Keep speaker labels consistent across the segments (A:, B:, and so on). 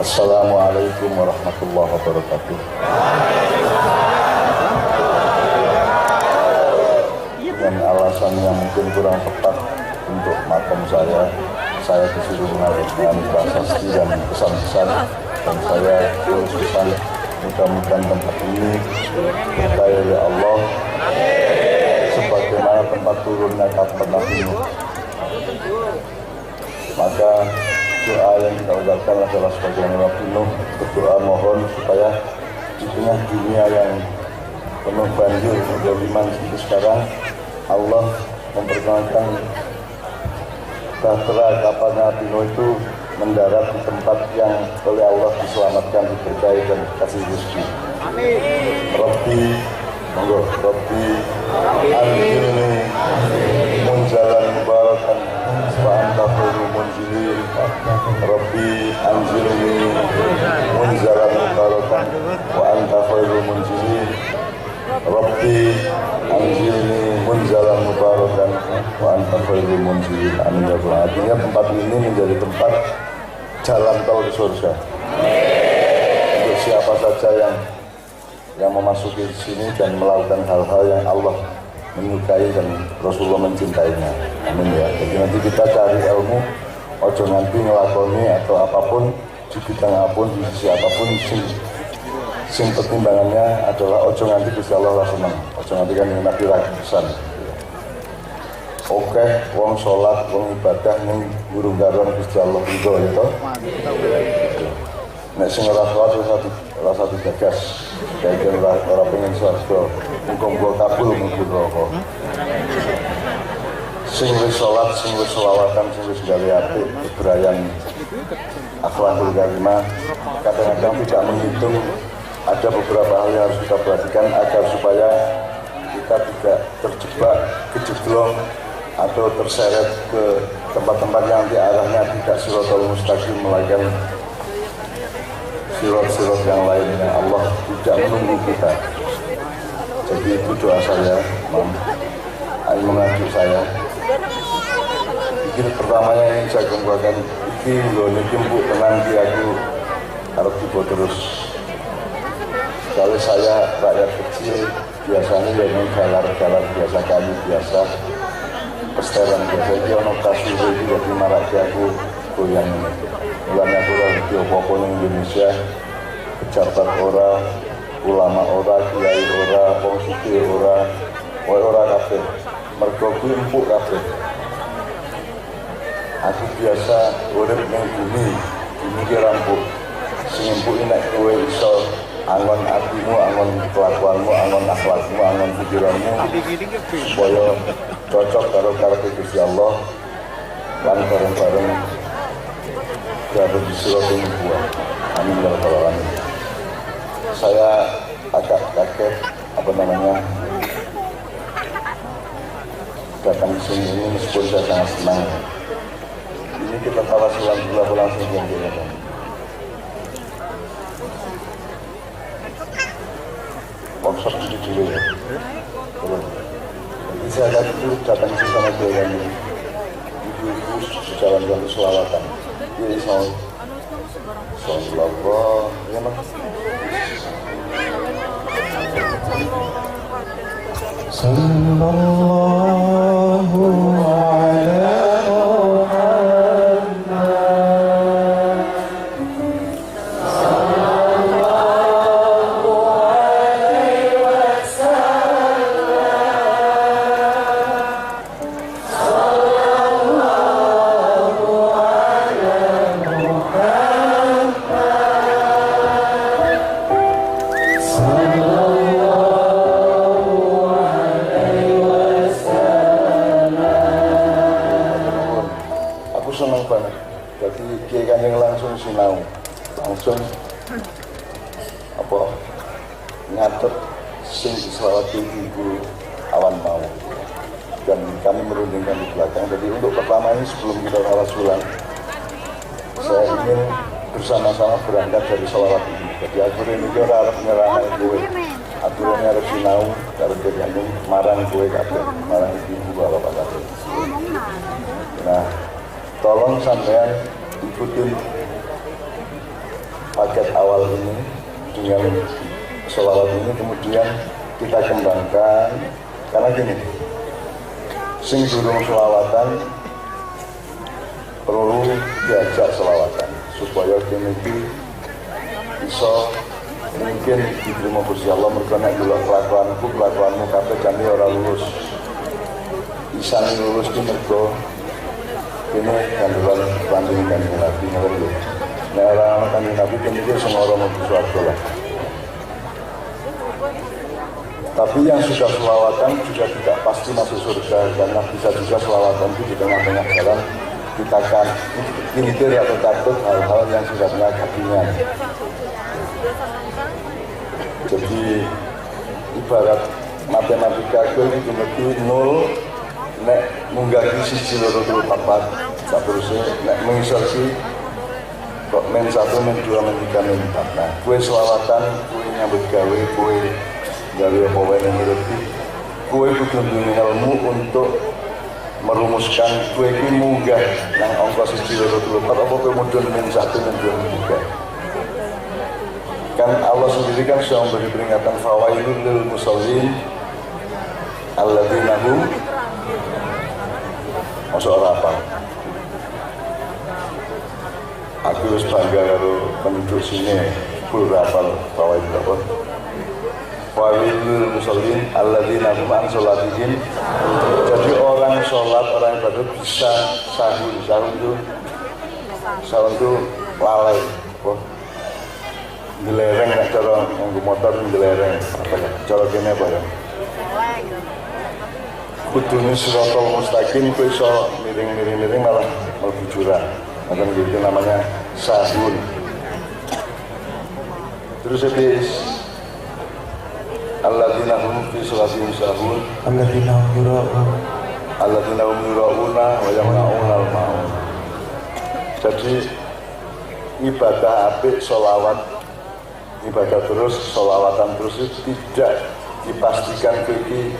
A: Assalamualaikum warahmatullahi wabarakatuh. Dengan alasan yang mungkin kurang tepat untuk makom saya disuruh mengajarkan prasasti dan pesan-pesan, dan saya terus pesan mudah-mudahan tempat ini berkah oleh Allah sebagaimana tempat turunnya kapan Nabi Nuh. Maka doa yang kita ucapkan adalah sebagaimana Nabi Nuh berdoa mohon supaya di tengah dunia yang penuh banjir kezaliman seperti sekarang, Allah memperkenalkan bahtera kapal Nabi Nuh itu mendarat di tempat yang oleh Allah diselamatkan, diberkahi dan dikasih rezeki. Rabbi, monggo, Rabbi anjilni munzalan mubarakan wa anta khairul munzilin. Rabbi anjilni munzalan mubarakan wa anta khairul munzilin. Rabbi anjilni munzalan mubarakan wa anta khairul munzilin. Amin ya rabbal alamin. Artinya tempat ini menjadi tempat jalan tol ke surga. Untuk siapa saja yang memasuki sini dan melakukan hal-hal yang Allah menyukai dan Rasulullah mencintainya. Amin ya. Jadi nanti kita cari ilmu, ojo nanti ngelakoni atau apapun di bidang apapun, di sisi apapun, sing pertimbangannya adalah ojo nanti Gusti Allah seneng. Ojo nanti kan yang Nabi lagi pesan. Oke, wong sholat, wong ibadah ning gurung garong Gusti Allah ridho itu. Nek sing ora sholat rasa digagas. Kayak ora pengen swarga, muga-muga kabul mungkin roko. Sing wis sholat, sing wis selawatan, sing wis gawe apik, kebrayan akhlakul karimah, kadang-kadang tidak menghitung ada beberapa hal yang harus kita perhatikan agar supaya kita tidak terjebak, kejeblong atau terseret ke tempat-tempat yang di arahnya tidak siratal mustaqim, melainkan sirot-sirot yang lainnya. Allah tidak menunggu kita. Jadi itu doa saya, Ayo mengajak saya. Pikir pertamanya yang saya kemukakan, iki lho niki mbok tenang iki aku harus dibawa terus. Kalau saya rakyat kecil, biasanya ya galar-galar biasa, kayu biasa, pesteran biasa, ini ono kasus itu jadi marak aku goyang ini. Mulanya aku lagi apa-apa di Indonesia, pejabat ora, ulama ora, kiai ora, wong sugih ora, wae ora kabeh. Mergo kuwi empuk kabeh. Aku biasa urip ning bumi ki rampuk. Sing empuk nek kowe iso angon atimu, angon kelakuanmu, angon akhlakmu, angon pikiranmu supaya cocok karo karepe Gusti Allah lan bareng-bareng berada di siratul buah. Amin ya rabbal alamin. Saya agak kaget datang ke sini ini meskipun saya sangat senang. Ini kita tawasulan dulu langsung jalan-jalan. Workshop di dulu ya. Jadi saya tadi itu datang ke sama dia ini. Ibu-ibu jalan-jalan selawatan. Iya, sallallahu ya mas. Sallallahu ala langsung ngatur sing selawati ibu awan mau, dan kami merundingkan di belakang. Jadi untuk pertama ini sebelum kita tawasulan, saya ingin bersama-sama berangkat dari selawat ini. Jadi akhirnya ini kita harus menyerahkan gue, akhirnya harus sinau dari kejadian marang gue kabeh, marang ibu bapak kabeh. Nah, tolong sampean ikutin paket awal ini dengan sholawat ini kemudian kita kembangkan, karena gini, sing durung sholawatan perlu diajak sholawatan supaya kini bisa mungkin diterima Gusti Allah. Mergo nek delok kelakuanmu kabeh jane ora lulus. Isan lulus ki mergo kene kanduran banding kan Nabi ngono. Nek ora ana kanjeng Nabi kene iki semoro mlebu swarga lah. Tapi yang sudah selawatan juga tidak pasti masuk surga, karena bisa juga selawatan itu di tengah-tengah jalan kita kan kintir atau takut hal-hal yang sifatnya kakinya. Jadi ibarat matematika itu mesti nol, nek munggah siji loro telu papat, saterusé nek mengisorsi kok men 1 men 2 men 3 men 4. Nah, kue selawatan, kue nyambut gawe, kue gawe apa wae ning ngerti. Kue kudu duwe ilmu untuk merumuskan kue iki munggah nang angka siji loro telu papat apa kue mudhun men 1 men 2 men 3. Kan Allah sendiri kan sudah memberi peringatan fawailul lil musallin alladzina hum masuk apa? Aku harus bangga karo penduduk sini full rapal fawailul apa? Fawailul musallin alladzina hum an sholatihim. Jadi orang sholat, orang ibadah bisa sahur itu lalai. Dilereng nek cara nganggo motor dilereng apa ya? Cara kene apa ya? Kudune siratal mustaqim ku iso miring-miring malah mlebu jurang. Ngoten gitu namanya sahun. Terus habis alladzina hum fi sholatihim sahun, alladzina hum yura'una wa yamna'una al-ma'un. Jadi ibadah apik sholawat, ibadah terus, sholawatan terus itu tidak dipastikan iki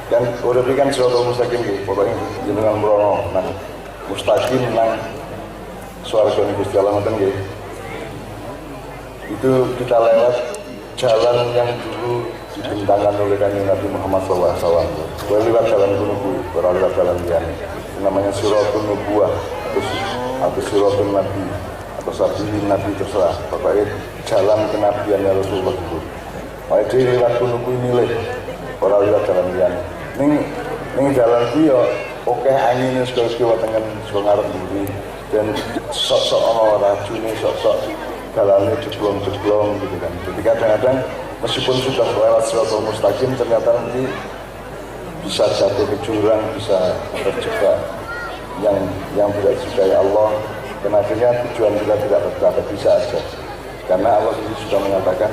A: kan urip kan siratal mustaqim iki pokoke jenengan mrono nang mustaqim nang swargane Gusti Allah ngoten nggih. Itu kita lewat jalan yang dulu dibentangkan oleh Kanjeng Nabi Muhammad SAW. Lewat jalan kuno ora lewat jalan liyane. Namanya Siratul Nubuwah atau Siratul Nabi atau Sabilun Nabi, terserah. Pokoknya jalan kenabiannya Rasulullah itu. Makanya dia lewat kuno kuwi milih ora lewat jalan liyane. Ning jalan kuwi yo oke angin sekali-sekali tengen saka ngarep mburi dan sok-sok ana racune, sok-sok galane jeblong-jeblong gitu kan. Jadi kadang-kadang meskipun sudah lewat Siratal Mustaqim ternyata nanti bisa jatuh ke jurang, bisa terjebak yang tidak disukai Allah. Dan akhirnya tujuan kita tidak tercapai, bisa aja. Karena Allah sendiri sudah mengatakan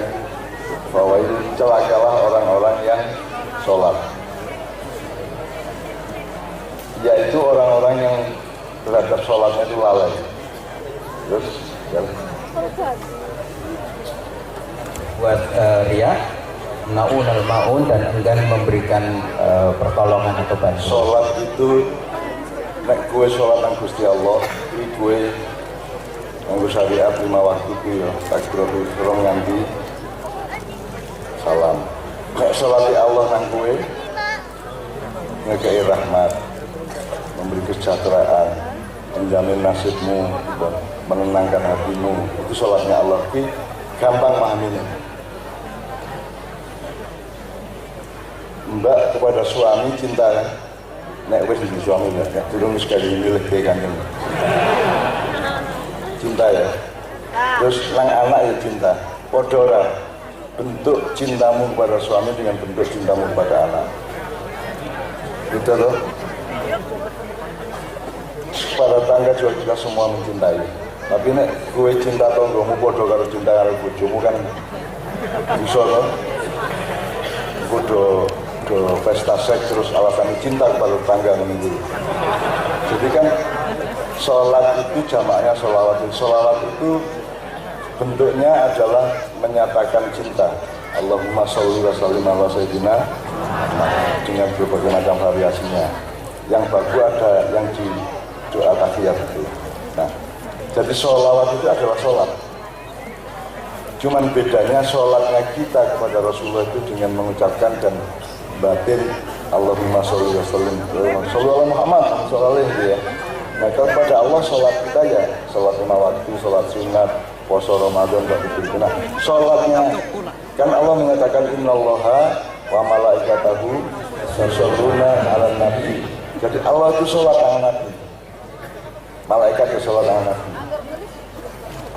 A: bahwa itu celakalah orang-orang yang sholat, yaitu orang-orang yang terhadap sholatnya itu lalai. Terus ya.
B: Buat ria, naunal maun dan enggan memberikan pertolongan atau bantuan.
A: Sholat itu nek gue sholat nang Gusti Allah, iki gue nganggo syariat 5 waktu ki ya, takbiratul ihram nganti salam. Nek sholat Allah nang gue ngekei rahmat, memberi kesejahteraan, menjamin nasibmu, menenangkan hatimu. Itu sholatnya Allah ki gampang memahaminya. Mbak kepada suami cinta kan? Nek wis di suami nek durung sekali milih ke kanjeng. Cinta ya. Terus nang anak ya cinta. Padha ora bentuk cintamu kepada suami dengan bentuk cintamu kepada anak. Gitu loh. Para tangga juga kita semua mencintai. Tapi nek kowe cinta tanggamu padha karo cinta karo bojomu kan bisa loh. Kudu pesta seks terus alasan cinta kepada tangga menunggu. Jadi kan sholat itu jamaknya sholawat. Sholawat itu bentuknya adalah menyatakan cinta. Allahumma sholli wa sallim ala sayyidina dengan berbagai macam variasinya. Yang bagus ada yang di doa tahiyat itu. Nah, jadi sholawat itu adalah sholat. Cuman bedanya sholatnya kita kepada Rasulullah itu dengan mengucapkan dan batin Allahumma sholli wa sallim ala Muhammad sallallahu alaihi ya. Nah kepada Allah sholat kita ya sholat 5 waktu, sholat sunat, puasa Ramadan dan itu. Nah sholatnya kan Allah mengatakan innallaha wa malaikatahu yusholluna 'alan nabi. Jadi Allah itu sholat ala nabi, malaikat itu sholat ala nabi.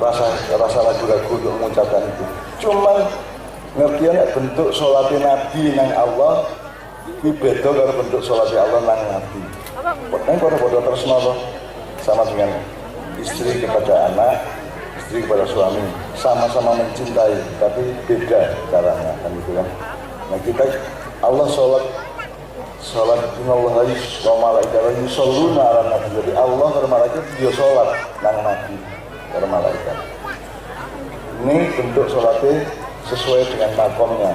A: Rasa ragu-ragu untuk mengucapkan itu. Cuman ngertian bentuk sholatnya nabi nang Allah itu beda kalau bentuk sholatnya Allah nang nabi. Pokoknya pada terus sama dengan istri kepada anak, istri kepada suami, sama-sama mencintai, tapi beda caranya kan gitu kan. Nah kita Allah sholat innallaha wa malaikatahu yusholluna 'alan nabi. Jadi Allah dan malaikat dia sholat nang nabi para malaikat. Ini bentuk sholatnya sesuai dengan makomnya.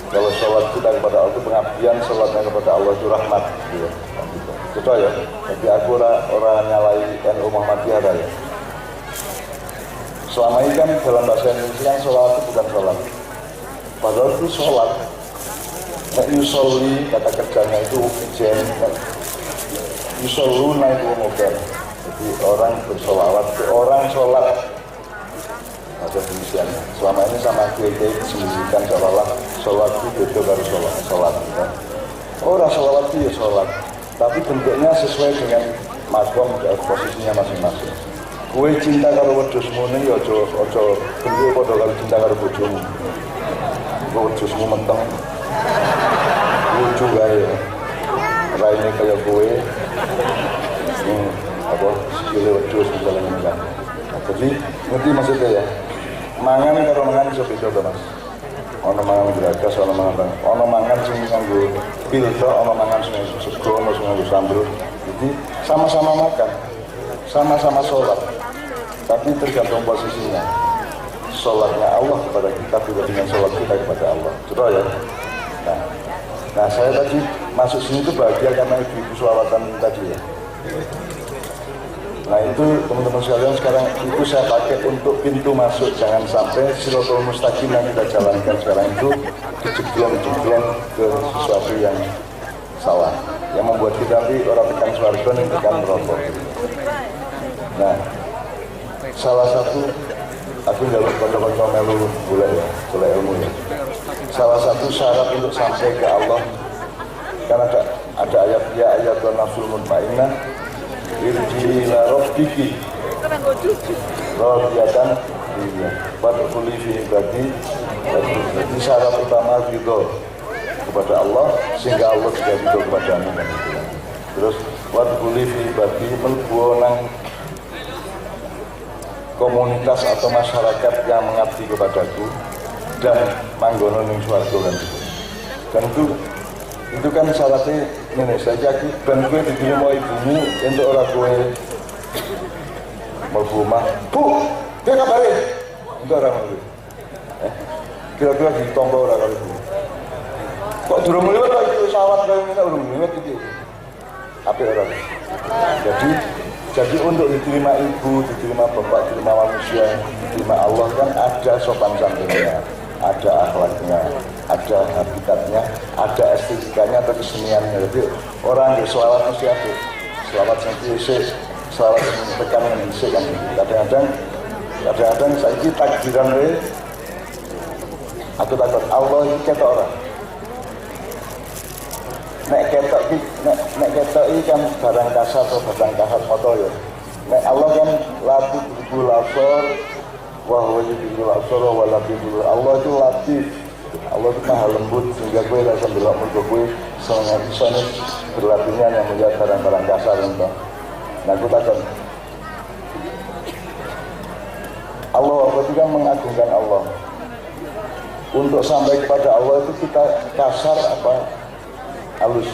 A: Kalau sholat kita kepada Allah itu pengabdian, sholatnya kepada Allah itu rahmat gitu. Gitu ya. Jadi aku orang nyalai NU Muhammadiyah ya. Selama ini kan dalam bahasa Indonesia sholat itu bukan sholat. Padahal itu sholat. Nah, yusolli kata kerjanya itu ujian. Yusolluna itu mungkin. Jadi orang bersolawat, orang sholat. Ada demikiannya. Selama ini sama kiai disebutkan seolah-olah sholat itu beda dari sholat. Ya. Orang sholawat itu ya sholat. Tapi bentuknya sesuai dengan makom dan posisinya masing-masing. Kue cinta karo wedhusmu ini ya ojo bentuk padha karo cinta karo bojomu. Kok wedhusmu menteng. Lucu gawe. Raine kaya kue. Apa sikile wedhus misalnya kan. Jadi ngerti maksudnya ya. Mangan karo mangan iso beda to, Mas. Ono mangan geragas, ono mangan sing nganggo pilto, ono mangan sing sego, ono sing nganggo sambel. Jadi sama-sama makan, sama-sama sholat, tapi tergantung posisinya. Sholatnya Allah kepada kita beda dengan sholat kita kepada Allah. Betul ya? Nah saya tadi masuk sini itu bahagia karena ibu sholawatan tadi ya. Nah itu teman-teman sekalian sekarang itu saya pakai untuk pintu masuk, jangan sampai Shirathul Mustaqim yang kita jalankan sekarang itu dijeblong-jeblong ke sesuatu yang salah, yang membuat kita nanti orang tekan swarga yang tekan neraka. Nah salah satu aku jalur kocok-kocok melu boleh ya, boleh ilmu ya. Salah satu syarat untuk sampai ke Allah kan ada ayat nafsul mutmainnah irji ila rabbiki radiyatan wadkhuli fi ibadi. Jadi syarat utama ridho kepada Allah sehingga Allah juga ridho kepadamu. Terus wadkhuli fi ibadi mlebu nang komunitas atau masyarakat yang mengabdi kepadaku dan manggono ning swarga kan. Dan itu kan syaratnya ini saja ben gue diterima ibumu untuk orang gue mau rumah bu dia kabarin untuk orang gue kira-kira di tombol orang gue kok durung liwat lah itu sawat kayak ini durung liwat itu apa orang jadi untuk diterima ibu, diterima bapak, diterima manusia, diterima Allah kan ada sopan santunnya, ada akhlaknya, ada habitatnya, ada estetikanya atau keseniannya. Jadi orang yang selawat mesti ada, selawat yang diisi, selawat yang tekan yang diisi kan. Kadang-kadang saya ini takdiran deh. Aku takut Allah ini kata orang. Nek ketok ini kan barang kasar atau barang kasar foto ya. Nek Allah kan latif bul asor, wahwa yudhul asor, walatiful. Allah itu latif. Allah itu maha lembut sehingga gue rasa belok muka gue sangat bisa nih berlatihnya yang melihat barang-barang kasar entah. Nah aku takkan Allah itu kan mengagungkan Allah. Untuk sampai kepada Allah itu kita kasar apa halus.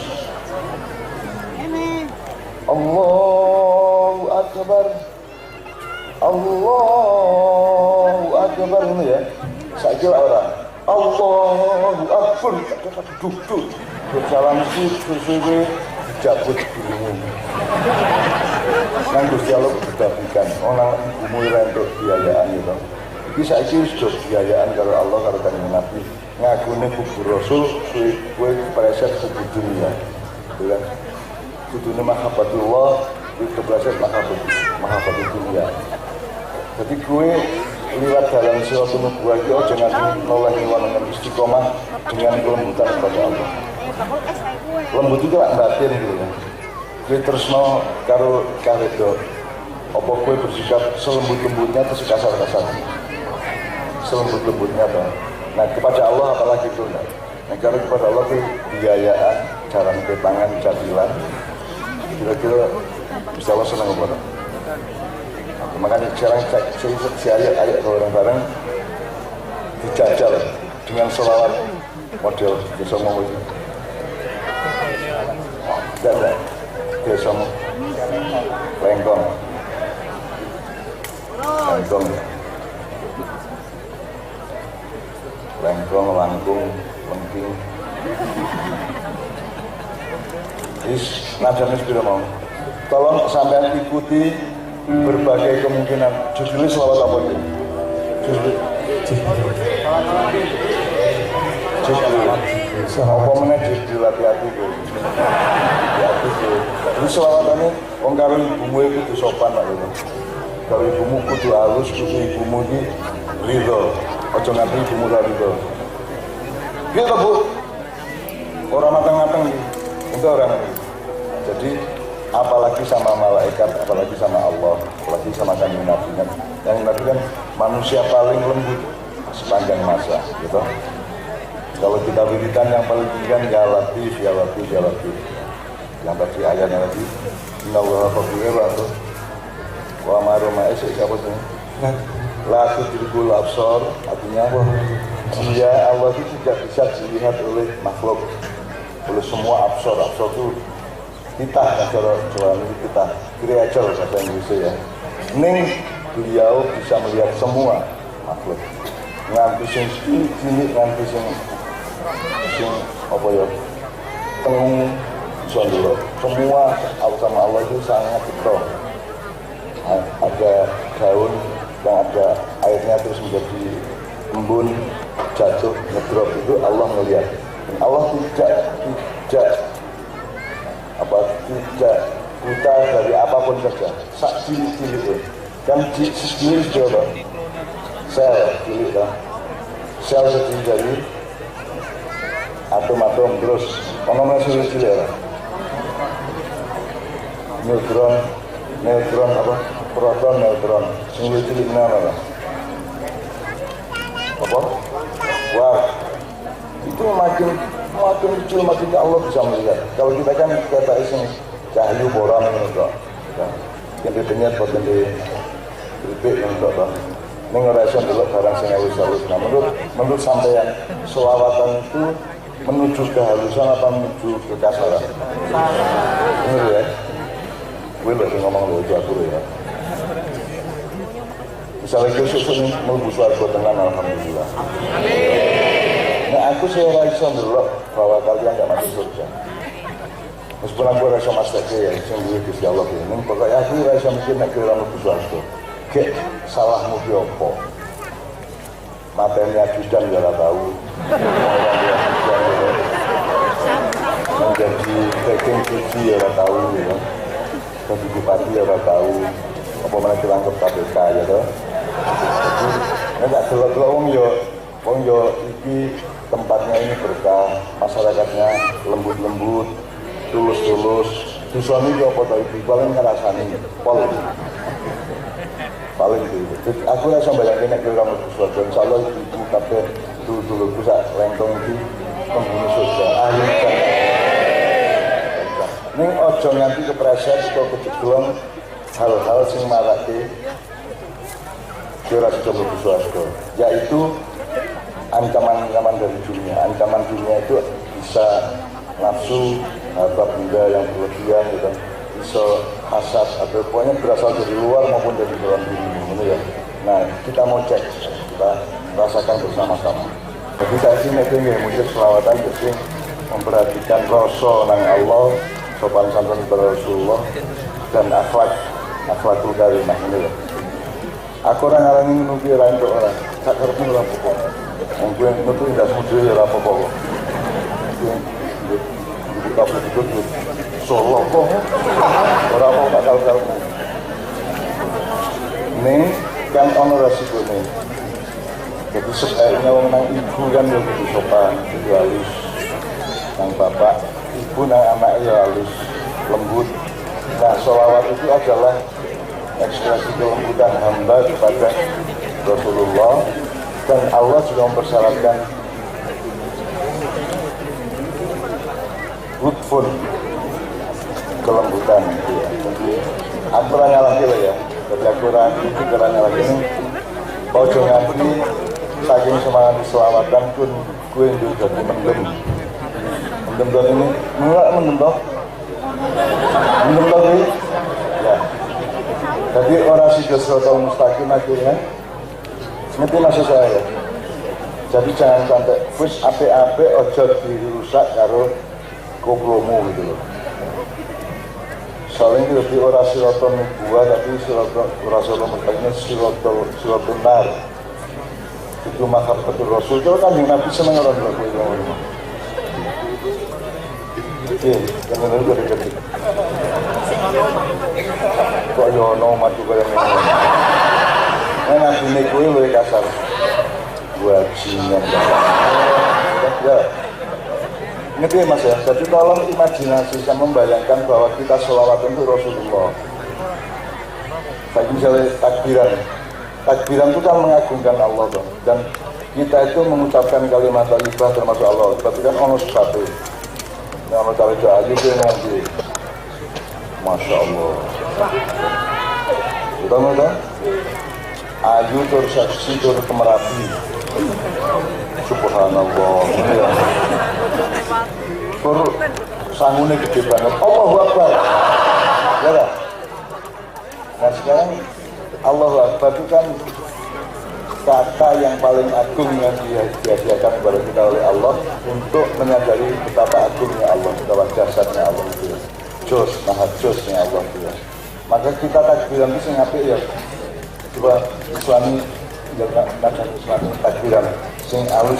A: Allahu Akbar, Allahu Akbar ini ya. Saya kira orang Allahu Akbar, duduk, berjalan sesuai dijabut dirimu. Yang Gusti Allah berdabikan, orang ibumu rentuk biayaan itu. iki saiki wis do biayaan karo Allah karo Kanjeng Nabi ngakune kubur Rasul kowe preset kudu dunia gitu kan kudune mahabbatullah itu preset mahabbatul dunia jadi kowe liwat dalam suatu nubuah itu aja nganti noleh dengan istiqomah dengan kelembutan kepada Allah lembut itu gak batin gitu kan kowe tresno karo karedo apa kowe bersikap selembut-lembutnya atau sekasar-kasarnya selembut-lembutnya toh. Nah kepada Allah apalagi itu nah kalau kepada Allah itu biayaan cara kepangan jadilan kira-kira bisa Allah senang kepada makanya sekarang saya ayat bareng-bareng dijajal dengan selawat model desa mau itu tidak desa lengkong langkung lengking is nadanya sudah mau tolong sampai ikuti berbagai kemungkinan judulnya selawat apa itu? Judul apa mana judul hati-hati ini selawatannya orang karo ibumu itu sopan lah gitu kalau ibumu kudu halus kudu ibumu ini ridho ojo nganti ibumu lah ridho gitu bu orang matang-matang itu orang jadi apalagi sama malaikat, apalagi sama Allah, apalagi sama Kanjeng Nabi kan. Yang Nabi kan manusia paling lembut sepanjang masa, gitu. Kalau kita wiridan yang paling tinggi kan ya Latif, ya Latif, ya Latif. Yang tadi ayatnya tadi, Innallaha khabirun wa maruma siapa sih? La tudrikul absar, artinya dia Allah itu tidak bisa dilihat oleh makhluk, oleh semua absar itu kita cara kita creator bahasa Inggrisnya ya. Ning beliau bisa melihat semua makhluk. Nganti sing cilik nganti sing apa ya? Tengung dulu. Semua sama Allah itu sangat betul. Ada daun yang ada airnya terus menjadi embun jatuh ngedrop itu Allah melihat. Dan Allah tidak buta dari apapun saja sak cilik-cilik itu kan cilik coba sel cilik lah sel sendiri dari atom-atom terus ngomongnya cilik-cilik lah neutron apa proton neutron cilik-cilik mana lah apa wah itu makin kecil makin Allah bisa melihat. Kalau kita kan kata iseng cahyu boran itu, yang dipenyet buat yang diberi itu, ini ngerasain dulu barang sing halus. Nah menurut sampean selawatan itu menuju kehalusan atau menuju kekasaran? Benar ya? Gue lagi ngomong lo itu aku ya. Misalnya Yesus ini menuju surga dengan alhamdulillah. Nah aku saya rasa dulu bahwa kalian tidak masuk surga. Meskipun aku rasa masuk ya, sungguh Gusti Allah ini. Pokoknya aku rasa mungkin nak kira mau surga. Ke salahmu ke apa? Materinya judan ya tahu. Menjadi packing cuci ya tahu ya. Jadi bupati ya tahu. Apa mana dilangkap KPK ya toh. Jadi enggak delok-delok wong yo iki tempatnya ini berkah, masyarakatnya lembut-lembut, tulus-tulus. Suami itu apa tadi paling ngerasani, paling gitu. Jadi aku rasa bayangin nek kira mau sesuatu, insyaallah itu kabeh dulu bisa lengkong di penghuni surga. Amin. Ning ojo nganti kepreset atau keceglong hal-hal sing marake kira sudah sesuatu, yaitu ancaman-ancaman dari dunia. Ancaman dunia itu bisa nafsu, harta benda yang berlebihan, gitu. Bisa hasad, atau pokoknya berasal dari luar maupun dari dalam diri ini ya. Nah, kita mau cek, kita rasakan bersama-sama. Jadi saya sih mungkin mungkin selawatan jadi memperhatikan rasa nang Allah, sopan santun kepada Rasulullah, dan akhlakul karimah ini ya. Aku orang-orang ini nunggu lain untuk orang. tak karepmu ora apa-apa. Wong kowe metu ndak mudhe ora apa-apa kok. Kita berduduk di Solo kok ora apa tak tahu-tahu. Ini kan ono resiko nih. Jadi sebaiknya wong nang ibu kan ya kudu sopan, kudu halus. Nang bapak, ibu nang anak ya halus, lembut. Nah, sholawat itu adalah ekspresi kelembutan hamba kepada Rasulullah, dan Allah juga mempersyaratkan lutfun, kelembutan gitu ya. Jadi aturannya lagi lah ya, dari aturannya lagi ini ojo nganti saking semangat selawatan pun gue yang jadi mendem ini mendem toh ini ya. Jadi orang sudah sirotol mustaqim akhirnya ngerti maksud saya ya. Jadi jangan sampai wis ape-ape ojo dirusak karo koplomu gitu loh. Soalnya itu lebih orang sirotol nubuah, tapi sirotol mustaqimnya sirotol nar. Itu mahabbatul Rasul. Itu kan yang Nabi senang orang berlaku itu. Iya, yang itu dari kecil. Kok yono maju kayak ini. Nah, Nabi ini kue lebih kasar. Wajingan ya. Ngerti ya mas ya? Jadi tolong imajinasi saya membayangkan bahwa kita sholawat untuk Rasulullah. Kayak misalnya takbiran itu kan mengagungkan Allah dong. Dan kita itu mengucapkan kalimat thayyibah termasuk Allah. Tapi kan ono sebabnya. Yang Allah taala itu aja dia nanti. Masya Allah. Kita tahu? Ayu tersaksi terkemerapi. Subhanallah. Sanggulnya gede banget. Allahu Akbar. Ya lah. Nah sekarang Allahu Akbar itu kan kata yang paling agung yang dihadiahkan kepada kita oleh Allah untuk menyadari betapa agungnya Allah, betapa dasarnya Allah itu. Jos, maha josnya Allah itu. Maka kita takbiran itu sing apik ya. Coba Islami baca Islami takbiran sing alus.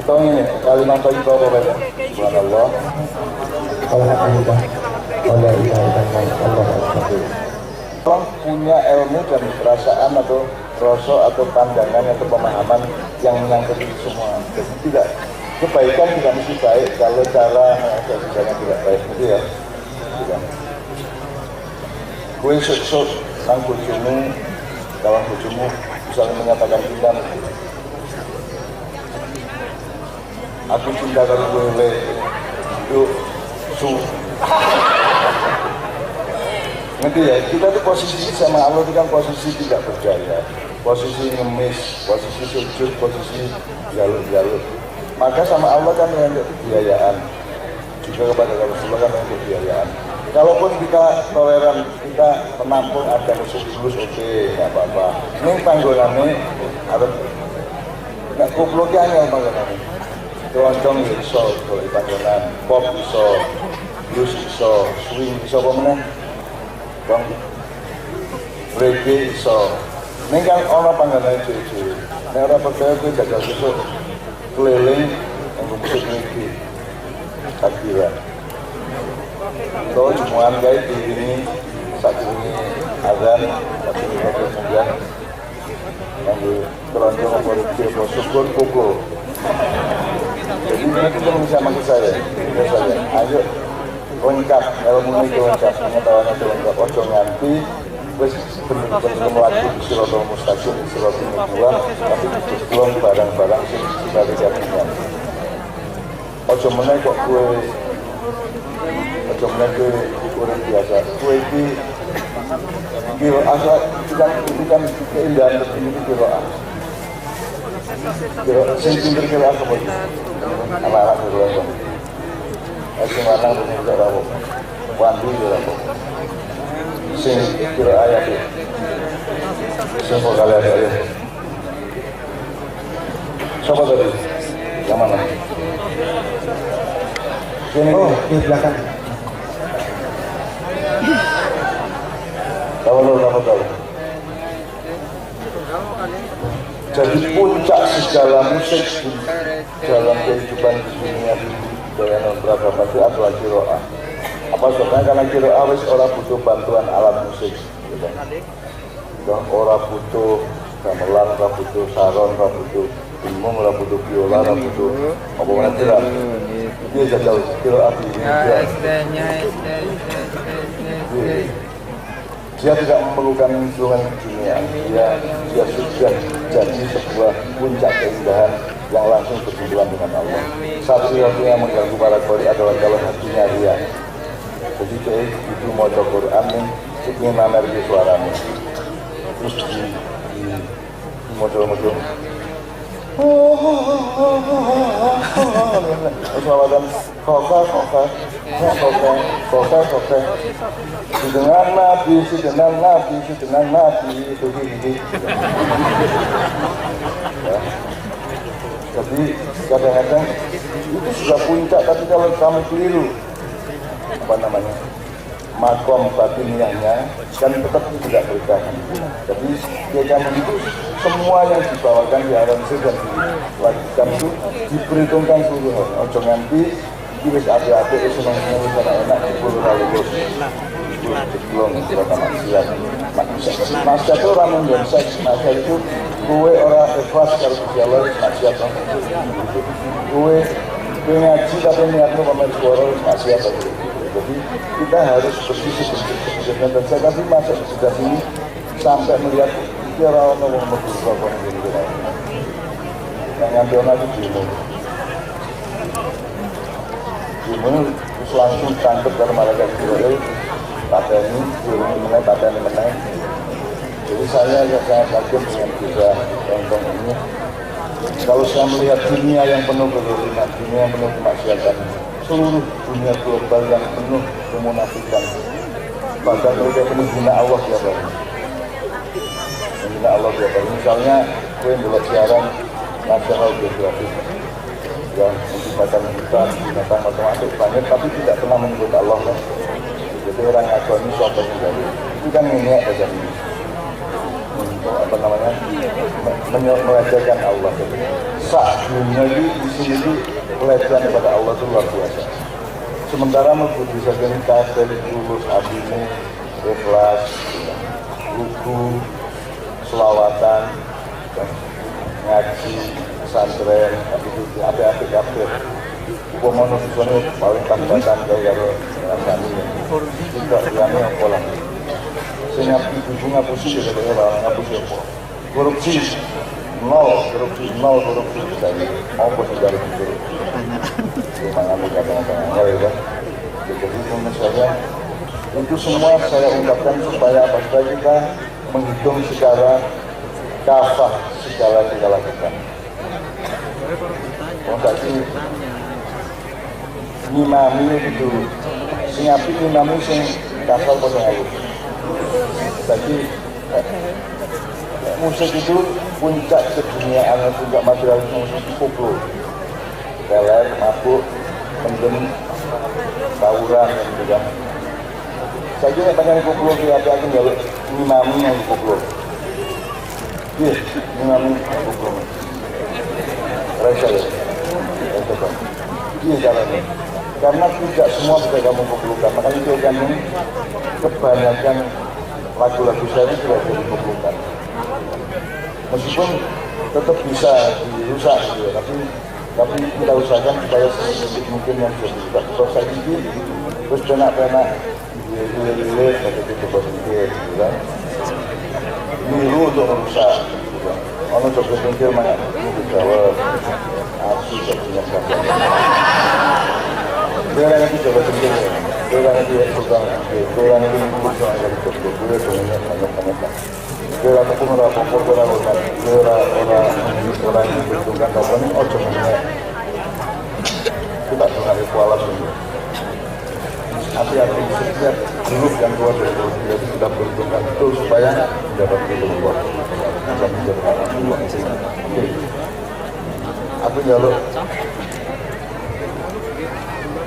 A: Tahu ini kalimat thayyibah apa ya? Subhanallah. Orang punya ilmu dan perasaan atau rasa atau pandangan atau pemahaman yang menyangkut itu semua. Jadi tidak, kebaikan tidak mesti baik kalau cara mengajarkannya tidak baik, gitu ya. Tidak. Kue sok sang bojomu, kawan bojomu misalnya menyatakan cinta. Aku cinta karo kowe yuk ngerti ya, kita tuh posisi sama Allah itu kan posisi tidak berdaya, posisi ngemis, posisi sujud, posisi jalur. Maka sama Allah kan yang kebiayaan, juga kepada Rasulullah kan yang kebiayaan. Kalaupun kita toleran, kita menampung ada musuh tulus, oke, nggak apa-apa. Ini panggonannya ada nggak kupluknya hanya panggonannya. Keroncong iso, boleh panggonan, pop iso, blues iso, swing iso apa meneh? Dong, reggae iso. Ini kan orang panggonan itu. Ini orang percaya itu jaga susuk keliling yang musik reggae, takbiran. Kalau cumuan kayak ini saat ini azan, saat ini kemudian yang di keroncong apa reggae, syukur pukul. Jadi ini kita bisa maksud saya, ayo lengkap, ilmu itu lengkap, pengetahuan itu lengkap, ojo nganti, wis bener-bener melaku di sirotol mustaqim, di sirotol nubuah, tapi belum barang-barang sing dari jadinya. Ojo meneh kok kue, ojo meneh kue urip biasa, kue ini kira asal itu kan keindahan ini kira sing pinter kira apa pun anak-anak dulu aja sing lanang punya kira apa wandu kira apa sing kira ayat sing vokal ayat ya siapa tadi? Yang mana? Oh, di belakang Tafadhol. Jadi puncak segala musik dalam kehidupan dunia di dalam beragama itu adalah qiraah. Apa sebabnya? Karena qiraah wis ora butuh bantuan alat musik. Ora butuh gamelan, ora butuh saron, ora butuh bingung, ora butuh biola, ora butuh apa mana tidak. Dia jajal qiraah ini. Dia tidak memerlukan instrumen dunia. Dia sudah jadi sebuah puncak keindahan yang langsung berhubungan dengan Allah. Satu-satunya yang mengganggu para qori adalah kalau hatinya ria. Jadi dia itu mau Quran nih, ingin namer di suaranya, terus di model-model. Selawatan koka. Dengan Nabi itu gini. Ya. Jadi kadang-kadang itu sudah puncak, tapi kalau kami keliru makom batiniahnya kan tetap tidak berkah. Jadi dia itu semua yang dibawakan di aranse dan diwajibkan itu diperhitungkan seluruh. Ojo nganti wis ade-ade seneng-seneng wis enak dipur ora lulus. Belum berapa maksiat. Maksiat itu orang yang seks, maksiat itu kowe ora ikhlas karo Gusti Allah, maksiat. Kowe ngaji tapi niatmu pamer suara maksiat. Jadi kita harus bersih dan saya tapi masuk sudah sini sampai melihat kira ngomong beberapa gitu. Yang ngambil lagi Jimun terus langsung tangkap dari malaikat Jibril, pateni meneng. Jadi saya sangat kagum dengan juga tentang ini. Kalau saya melihat dunia yang penuh kezaliman, dunia yang penuh kemaksiatan, seluruh dunia global yang penuh kemunafikan, bahkan mereka penuh menghina Allah tiap hari. Menghina Allah tiap hari. Misalnya, gue buat siaran National Geographic, yang menciptakan binatang macam-macam banyak, tapi tidak pernah menyebut Allah kan. Jadi orang agama suatu menjadi itu kan minyak aja ini. Melecehkan Allah. Saat dunia di sini itu pelecehan kepada Allah itu luar biasa. Sementara melebut bisa jadi kafir, tulus, hatimu, ikhlas, ruku, selawatan, ngaji, pesantren, itu api-api kafir. Upamono siswane paling tambatan karo rasane. Tidak diane apa lah. Sing ibu ngapusi ora ngapusi apa. Korupsi nol dari apa dari itu. Memang kata-kata ya. Jadi menurut saya itu semua saya ungkapkan supaya apa? Supaya kita menghitung secara kafah segala kita. Enggak sih ngimami itu sing apik ngimami sing kasar pada aku. Jadi musik itu puncak keduniaan, puncak materialisme musik itu koplo, teler, mabuk, pendem, tawuran dan juga. Saya juga pengen koplo di hati-hati jalur ngimami yang koplo. Iya, ngimami koplo. Rasa ya, iya caranya. Karena tidak semua bisa kamu kumpulkan, makanya itu kami kebanyakan lagu-lagu saya ini sudah jadi kumpulkan. Meskipun tetap bisa dirusak gitu ya, tapi kita usahakan supaya sedikit mungkin yang bisa dirusak. Kalau saya ini terus penak-penak lilit atau dikit-dikit gitu kan. Niru untuk merusak gitu kan. Kalau coba pinggir banyak jawab api sebenarnya saja. Dia lagi coba pinggir, dia lagi pegang, dia lagi pegang dari toko, dia sebenarnya sangat-sangat. Dia lagi pun orang pokok orang yang bertunggang apa ni, oh sebenarnya kita dengar itu alam ini. Hati-hati setiap grup yang keluar dari itu, jadi kita bertunggang betul supaya dapat kita keluar. Bisa menjadi Allah. Aku jalur.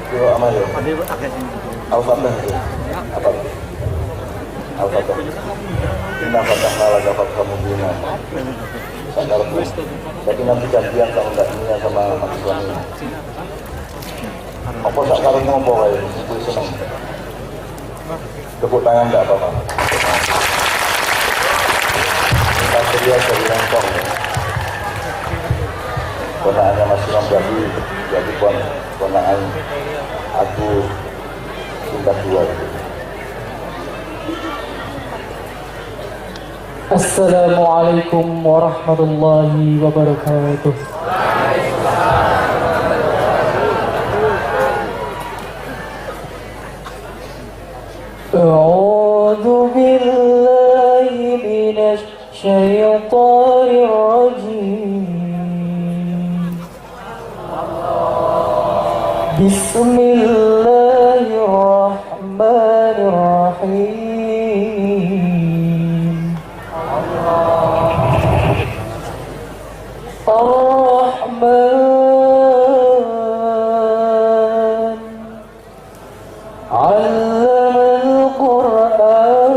A: Kiro amal ya. Al-Fatihah itu apa? Al-Fatihah. Inna fatahna laka fatham mubina. Sakarbu. Jadi nanti gantian kalau enggak niat sama mahasiswa ini. Apa sakarmu apa wae? Aku seneng. Tepuk tangan enggak apa-apa. Kita ceria dari Lengkong. Ponakannya Mas Imam Jambi, jadi ponakan aku tingkat 2.
C: Assalamualaikum warahmatullahi wabarakatuh. A'udzu billahi minasy syaithanir rajim. Bismillahirrahmanirrahim. Ar-Rahman 'allamal Qur'an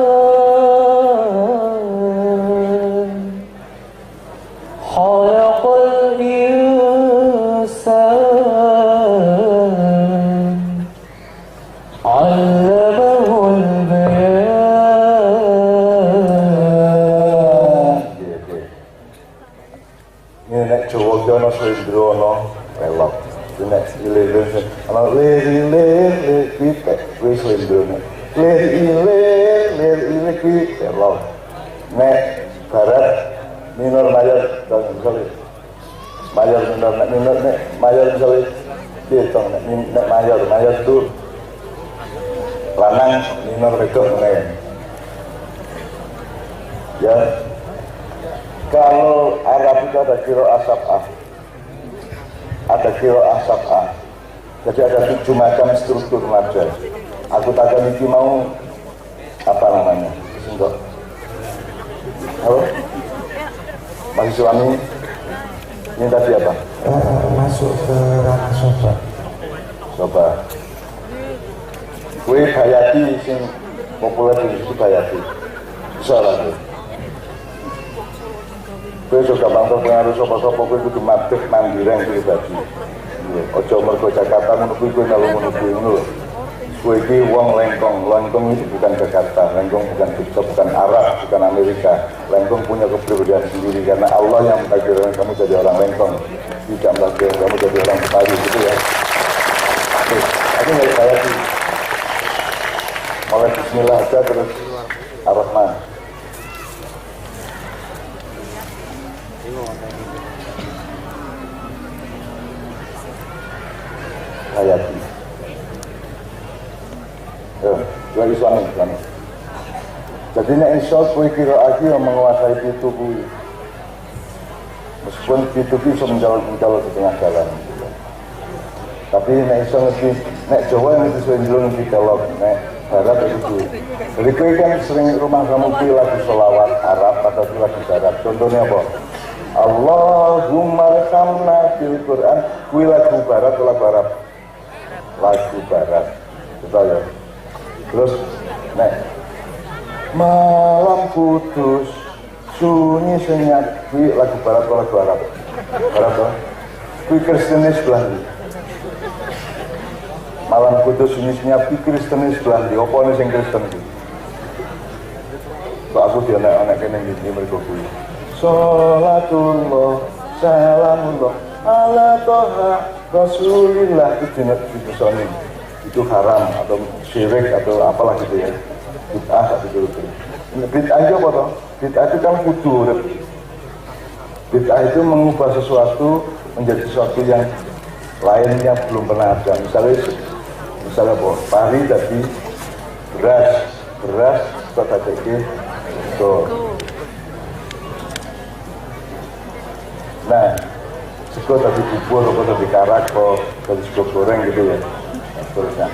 C: khalaqal insan 'allamahul bayan.
A: Ini nek Jawa ki ana slendro ana pelok. Nek lele ana lele pitek wis slendro. Lele ki pelok. Nek barat minor mayor dan misalnya mayor minor nek minor nek mayor misalnya dihitung nek mayor itu lanang minor wedok meneh. Ya. Kalau Arab itu ada qiraah sab'ah. Ada qiraah sab'ah. Jadi ada 7 macam struktur nada. Aku takkan iki mau apa namanya? Singkok. Halo? Masih suami? Ini tadi apa?
D: Masuk ke ranah sobat.
A: Coba. Kue Bayati sing populer di situ Bayati. Bisa lah. Kue juga bangsa pengaruh sopo-sopo kue kudu madhep mandireng pribadi. Ojo mergo Jakarta ngono kuwi kue melu ngono kuwi ngono lho. Kue iki wong Lengkong. Lengkong itu bukan Jakarta, Lengkong bukan Jogja, bukan Arab, bukan Amerika. Lengkong punya kepribadian sendiri karena Allah yang mentakdirkan kamu jadi orang Lengkong. Tidak mentakdirkan kamu jadi orang Betawi gitu ya. Oke, aku nggak saya sih. Mulai bismillah aja terus Ar-Rahman. Hayati. Dua Islami. Jadi nek iso kowe kira lagi yang menguasai itu kuwi. Meskipun itu bisa menjawab di tengah jalan. Tapi nek iso ngerti nek Jawa yang itu sering dulu ngerti kalau nek Barat itu. Jadi kowe kan sering rumah kamu kuwi lagu sholawat Arab atau lagu Barat. Contohnya apa? Allahumma arhamna fil Quran kuwi lagu Barat atau lagu Arab? Lagu Barat. Betul ya? Terus nek malam putus sunyi senyap kuwi lagu Barat atau lagu Arab? Barat toh? Kuwi Kristenis sebelah ndi? Malam putus sunyi senyap kuwi Kristenis sebelah ndi? Apa ini sing Kristen iki? Kok aku dianek-anek kene iki mergo kuwi. Sholatullah salamullah ala toha Rasulillah itu jenis itu haram atau syirik atau apalah gitu ya, bid'ah atau gitu. Bid'ah itu apa toh? Bid'ah itu kan kudu. Bid'ah itu mengubah sesuatu menjadi sesuatu yang lain yang belum pernah ada. Misalnya apa? Pari tadi beras kok tadi itu. Nah, sego tadi bubur, kok tadi karak, kok tadi sego goreng gitu ya. Terusnya.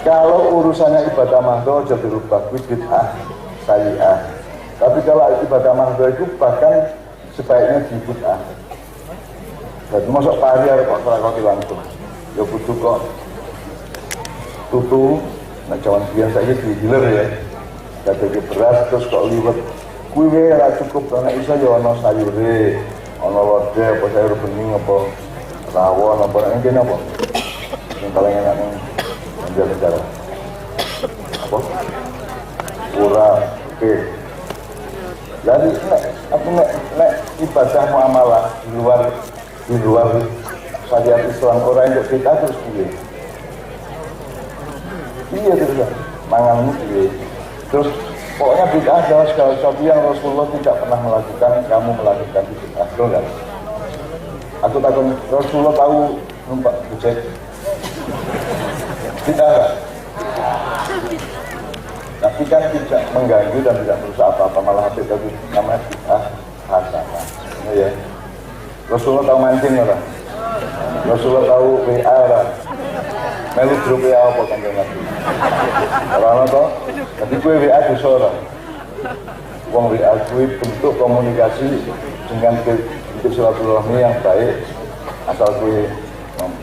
A: Kalau urusannya ibadah mahdoh jadi dirubah bid'ah sayyi'ah. Tapi kalau ibadah mahdoh itu bahkan sebaiknya di bid'ah. Jadi masuk pari harus kok selakoti langsung. Ya butuh kok tutu, nah cawan biasa ini di hilir ya. dadeke beras terus kok liwet kuwi ora cukup ana iso ya ana sayure ana lodeh apa sayur bening apa rawon apa ngene apa sing paling enak ning negara apa ora oke jadi nek ibadah muamalah di luar syariat Islam orang yang kita terus pilih iya terus mangan pilih terus pokoknya bid'ah adalah segala sesuatu yang Rasulullah tidak pernah melakukan, kamu melakukan itu betul kan? Aku takut Rasulullah tahu numpak becek bid'ah kan? Tapi kan tidak mengganggu dan tidak merusak apa-apa, malah habis tapi namanya bid'ah hasanah ya. Rasulullah tahu mancing orang, Rasulullah tahu WA orang, melu grup WA apa kan Nabi orang itu, tapi gue WA di seorang uang WA gue bentuk komunikasi dengan bentuk silaturahmi yang baik asal gue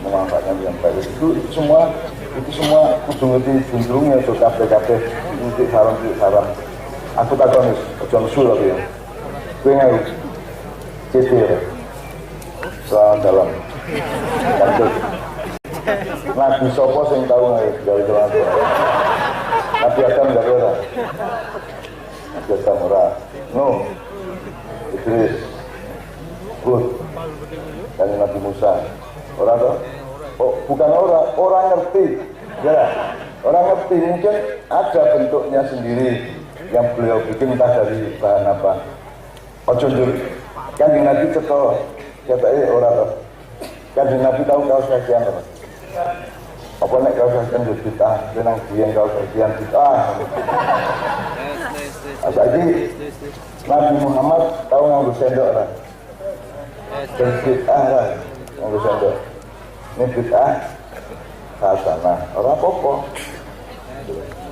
A: memanfaatkan yang baik itu semua kudu ngerti bunturungnya itu kabeh untuk haram aku takon ojo nesu tapi ya gue ngayu cetir selamat dalam lanjut Nabi sopo sing tahu ngayu dari jalan tua Nabi Adam gak ora Nabi Adam ora Nuh Idris Hud dan Nabi Musa ora toh oh, bukan orang ngerti ya orang ngerti mungkin ada bentuknya sendiri yang beliau bikin entah dari bahan apa ojo njur kan Nabi ceto katanya orang toh kan Nabi tahu kaos kajian apa apa nek kaos kajian njur bid'ah benang biyen kaos kajian bid'ah asal Nabi Muhammad tahu nganggo sendok lah dan bid'ah lah nganggo sendok ini bid'ah hasanah ora apa-apa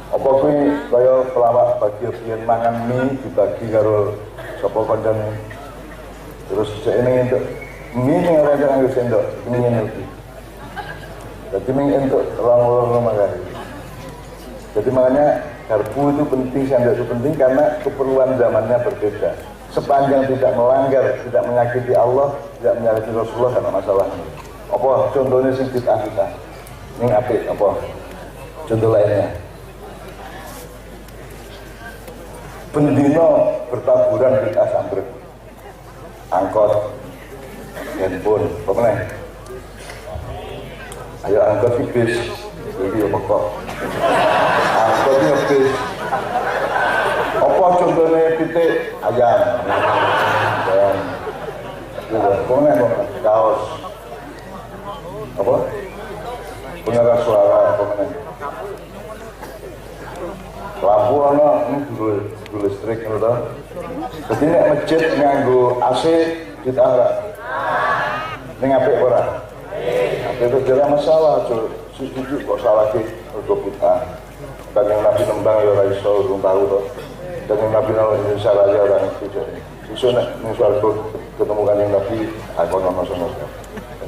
A: apa kuwi kaya pelawak bagi biyen mangan mie dibagi karo sapa kancane terus ini untuk mie ning ora nganggo sendok ini ngene iki jadi ini untuk orang-orang makan jadi makanya garpu itu penting sendok itu penting karena keperluan zamannya berbeda sepanjang tidak melanggar tidak menyakiti Allah tidak menyakiti Rasulullah karena masalahnya apa contohnya sing bid'ah kita ini apik apa contoh lainnya bendino bertaburan bid'ah sambrek angkot handphone apa meneh ayo angkot ki bis iki yo pokok angkot ki bis apa contohnya titik ayam dan pokoknya kaos apa? Pengeras suara apa mana? Lampu ana ini dulu listrik ngono. Jadi nek masjid nganggo AC bid'ah ora? Ning apik ora? Apik itu tidak masalah, setuju kok salah ki untuk bid'ah. Dan yang Nabi tembang ya ora iso urung tahu to. Dan yang Nabi Indonesia aja ora ngerti jadi. Iso nek ning suatu ketemu kan yang Nabi aku ono sono.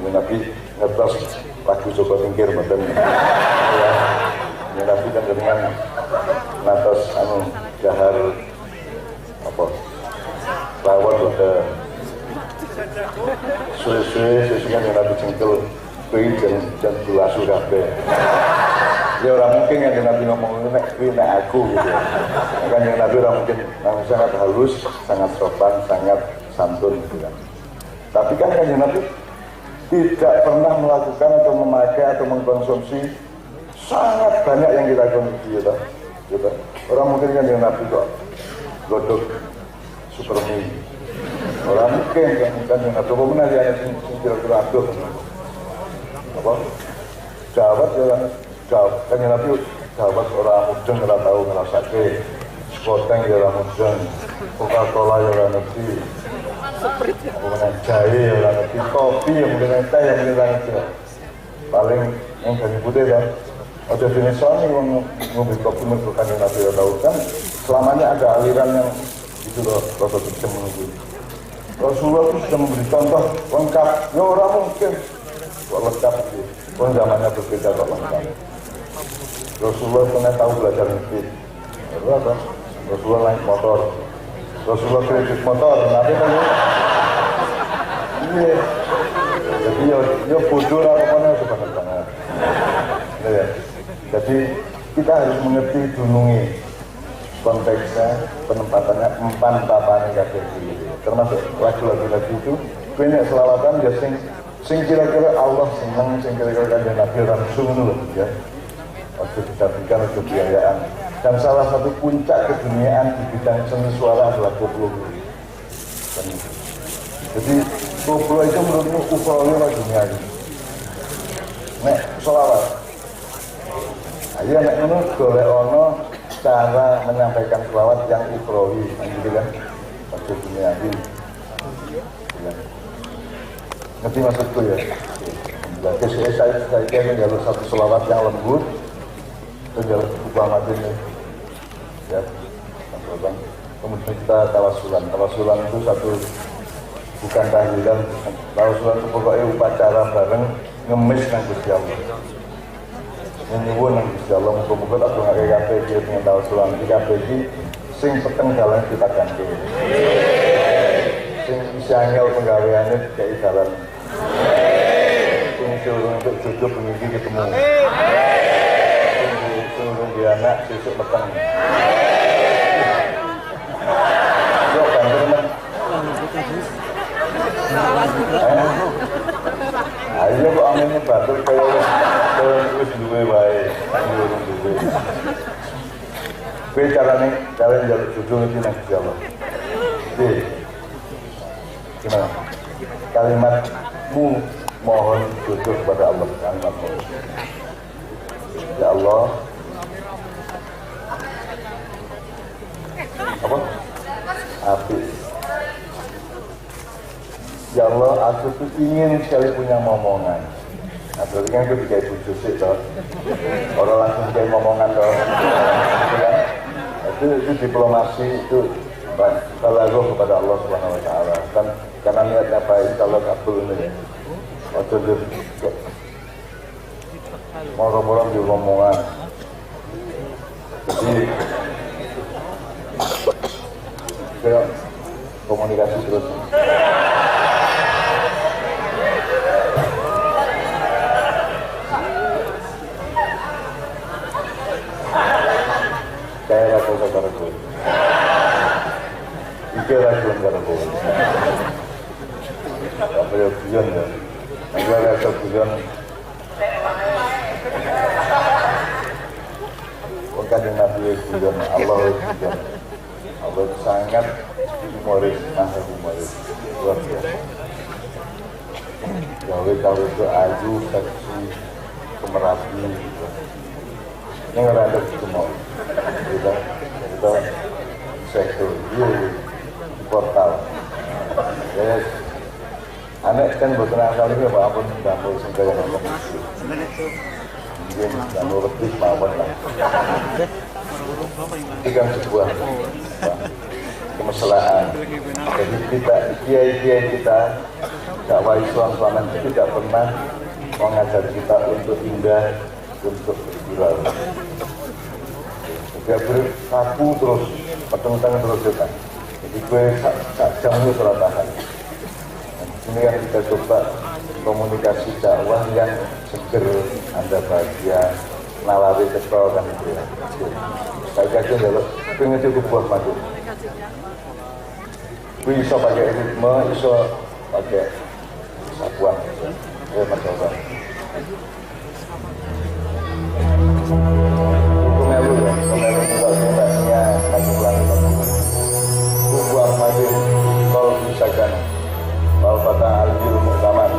A: Nabi ngetos lagu Joko Tingkir mboten ya Nabi kan dengan natos jahar apa lawan udah suwe-suwe kan Nabi cengkel kuwi jan dulasu kabeh ya orang mungkin yang Nabi ngomong nek kuwi nek aku gitu kan yang Nabi orang mungkin sangat halus sangat sopan sangat santun gitu kan tapi kan Nabi tidak pernah melakukan atau memakai atau mengkonsumsi sangat banyak yang kita konsumsi gitu. Orang mungkin kan yang Nabi kok godok super mie orang mungkin kan yang Nabi apa mana yang kira-kira aduh apa jawab kan yang Nabi jawab orang mudeng orang tahu ngerasake skoteng ya orang mudeng Coca-Cola ya orang ngerti kemudian jahe yang ngerti, kopi yang mungkin teh yang mungkin ngerti paling yang dari putih kan ada jenis soalnya yang ngopi kopi merupakan yang Nabi tahu kan selamanya ada aliran yang itu loh Rasul bisa menunggu Rasulullah itu sudah memberi contoh lengkap ya orang mungkin kok lengkap gitu pun zamannya berbeda kok lengkap Rasulullah pernah tahu belajar ngerti apa Rasulullah naik motor, Rasulullah kredit motor, nanti kan iya, jadi yo bodoh apa mana itu banget. Ya. Jadi kita harus mengerti dunungi konteksnya, penempatannya, empan-papannya KBG, termasuk lagu-lagu itu banyak selawatan ya sing kira-kira Allah senang, sing kira-kira kanjeng Nabi langsung dulu ya. Waktu dijadikan kebiayaan dan salah satu puncak keduniaan di bidang seni suara adalah koplo. Jadi koplo itu menurutmu ukhrawi lah dunia ini. Nek selawat, ayo nek ini golek ono cara menyampaikan selawat yang ukhrawi, gitu kan? Waktu dunia ini. Ngerti maksudku ya? Jadi saya ingin jalur satu selawat yang lembut dan jalur ubah mati ini ya, kemudian kita tawasulan itu satu bukan tahlilan, tawasulan itu pokoknya upacara bareng ngemis nang Gusti Allah nyuwun nang Gusti Allah muga-muga aku ngake KPG dengan tawasulan di KPG sing peteng dalan kita ganti sing bisa angel penggaweane kayak dalan sing suruh untuk jodoh bengi ketemu sing suruh di anak sesuk peteng yo banter men ayo kok aminnya banter kayak wis duwe wae urung duwe kowe carane njaluk jodoh iki nang Gusti Allah gimana kalimatmu mohon jodoh kepada Allah kalimatmu ya Allah apa api ya Allah aku tuh ingin sekali punya momongan nah berarti kan itu dikai bujuk sih toh orang langsung dikai momongan toh itu diplomasi itu balaghah kepada Allah Subhanahu wa taala kan karena niatnya baik kalau kabul ini waktu itu moro-moro di omongan jadi kayak komunikasi terus kayak ragu-ragu iki ragu karo apa ya tujuan ya negara tujuan bukan Nabi tujuan Allah tujuan Allah sangat humoris luar biasa gawe itu ayu seksi kemerapi ini nggak ada semua kita sektor portal yes anak kan beberapa kali ini apa pun dapur segala macam mungkin dapur lebih maupun lah ini kan sebuah kemesraan jadi kita kiai-kiai kita dakwah Islam selama itu tidak pernah mengajar kita untuk indah untuk bergurau tidak berkaku terus peteng-peteng terus juga jadi gue jam itu surat tahan ini yang kita coba komunikasi dakwah yang seger Anda bahagia nalari kesel kan itu ya saya yakin kalau pengen cukup buah madu gue bisa pakai ritme bisa pakai sabuan ya Mas Sobat Kumelu ya Kumelu juga sebenarnya masih pelan buah madu kalau bisa kan kalau kata Al-Jil Mu'taman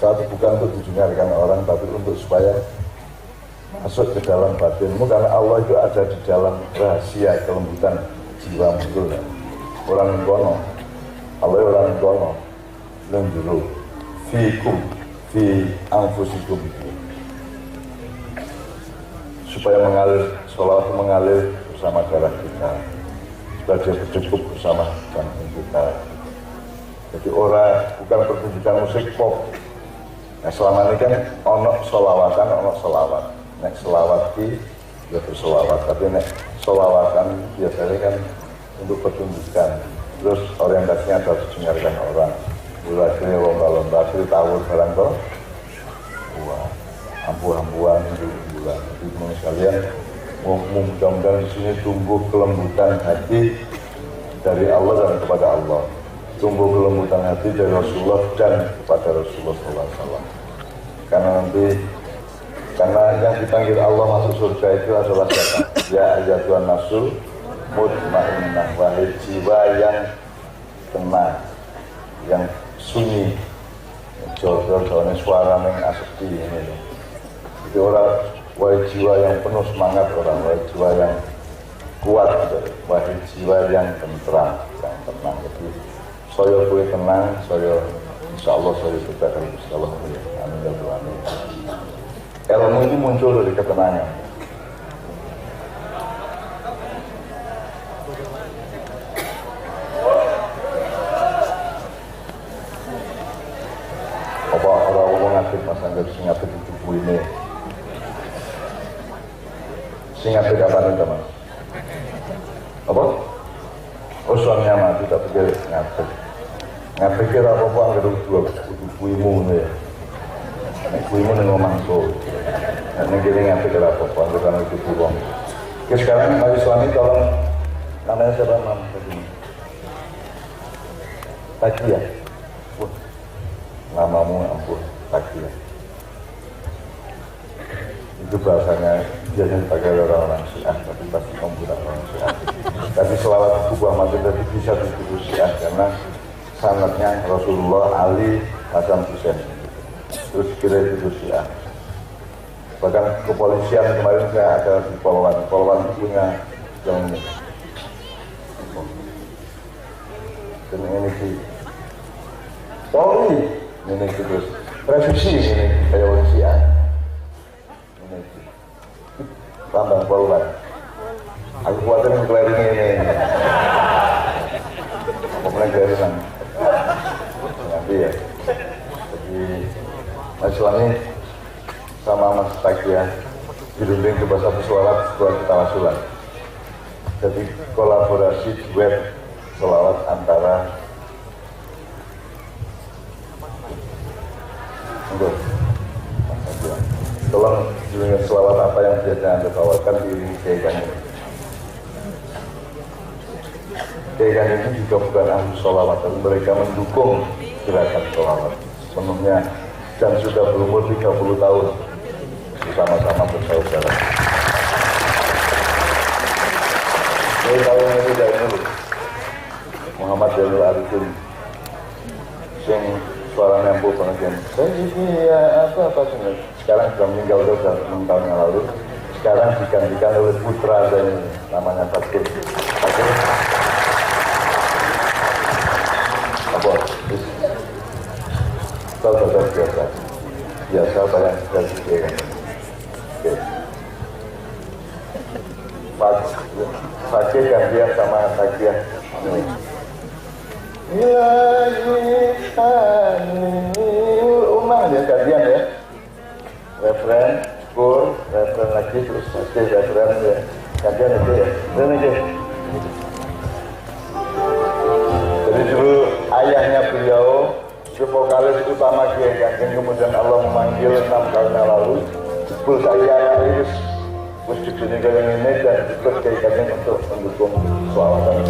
A: Satu, bukan untuk didengarkan orang, tapi untuk supaya masuk ke dalam batinmu, karena Allah itu ada di dalam rahasia kelembutan jiwa itu. Orang kono, Allah orang kono, nunjuru, fikum, fi anfusikum, supaya mengalir, sholawat mengalir bersama darah kita, supaya dia berdegup bersama jantung kita. Jadi orang bukan pertunjukan musik pop. Nah selama ini kan ono sholawatan, ono sholawat. Nek sholawat ki ya bersolawat, tapi nek sholawatan biasanya kan untuk pertunjukan. Terus orientasinya harus didengarkan orang. Mulai lomba-lomba, tawur barang toh. Wah, ampuh-ampuhan itu bulan. Jadi teman sekalian, mudah-mudahan di sini tumbuh kelembutan hati dari Allah dan kepada Allah. Tumbuh kelembutan hati dari Rasulullah dan kepada Rasulullah SAW. Karena yang dipanggil Allah masuk surga itu adalah siapa? Ya ayyatuhan nafsul mutmainnah, wahai jiwa yang tenang, yang sunyi, jor-jornya suara yang asepi ini. Jadi orang, wahai jiwa yang penuh semangat orang, wahai jiwa yang kuat, wahai jiwa yang tentram, yang tenang. Jadi saya boleh tenang, saya insyaallah saya juga akan insyaallah. Amin ya Tuhan. Ilmu itu muncul dari ketenangan. Apa orang ngadeg Mas Angger sing ngadeg ibu ini? Sing ngadeg kapan itu Mas? Apa? Oh suaminya mati tapi dia ngadeg. Ngadeg kira apa angger dua ibu ini ya. Nek ibu ini ngomong so. Nek gini ngadeg kira apa angger kan ibu wong. Oke sekarang mari suami tolong namanya siapa Mam tadi? Takia. Wah, namamu ampun Takia. Itu bahasanya biasanya dipakai orang-orang Syiah, tapi pasti kamu bukan orang Syiah. Tapi selawat itu buah mati tadi bisa disebut Syiah karena sanadnya Rasulullah, Ali, Hasan Husain. Terus kira itu Syiah. Bahkan kepolisian kemarin saya ada di Polwan itu punya yang ini. Dan ini di Polri, ini terus revisi ini kayak orang Syiah. Ini tambah Polwan. Aku khawatir ngelarin ini. Apa mulai kelarinan? Nanti ya. Jadi Mas Islami sama Mas Takia dirunding ke bahasa pesualat sebuah ketawasulan. Jadi kolaborasi duet selawat antara untuk tolong dengan selawat apa yang biasa Anda bawakan diiringi keikan ini. Keikan ini juga bukan ahli sholawat, tapi mereka mendukung gerakan sholawat sepenuhnya dan sudah berumur 30 tahun bersama-sama bersaudara. Ini tahun ini dari dulu Muhammad Jalil Arifin yang suaranya ampuh pengajian. Saya ini ya apa sih? Sekarang sudah meninggal sudah 6 tahun yang lalu. Sekarang digantikan oleh putra saya namanya Fatul. Fatul. Apa? Saudara biasa. Biasa bayang sudah disediakan. Oke. Fakir gantian sama Takia. Ya, umang ya gantian ya. Referen, skor, referen lagi terus pasti referen ya. Gantian aja ya. Ini aja. Jadi dulu ayahnya beliau itu vokalis utama Kiai Kanjeng, kemudian Allah memanggil 6 tahun yang lalu. Jebul saya anak terus di sini kayak ini dan ikut Kiai Kanjeng untuk mendukung sholawatan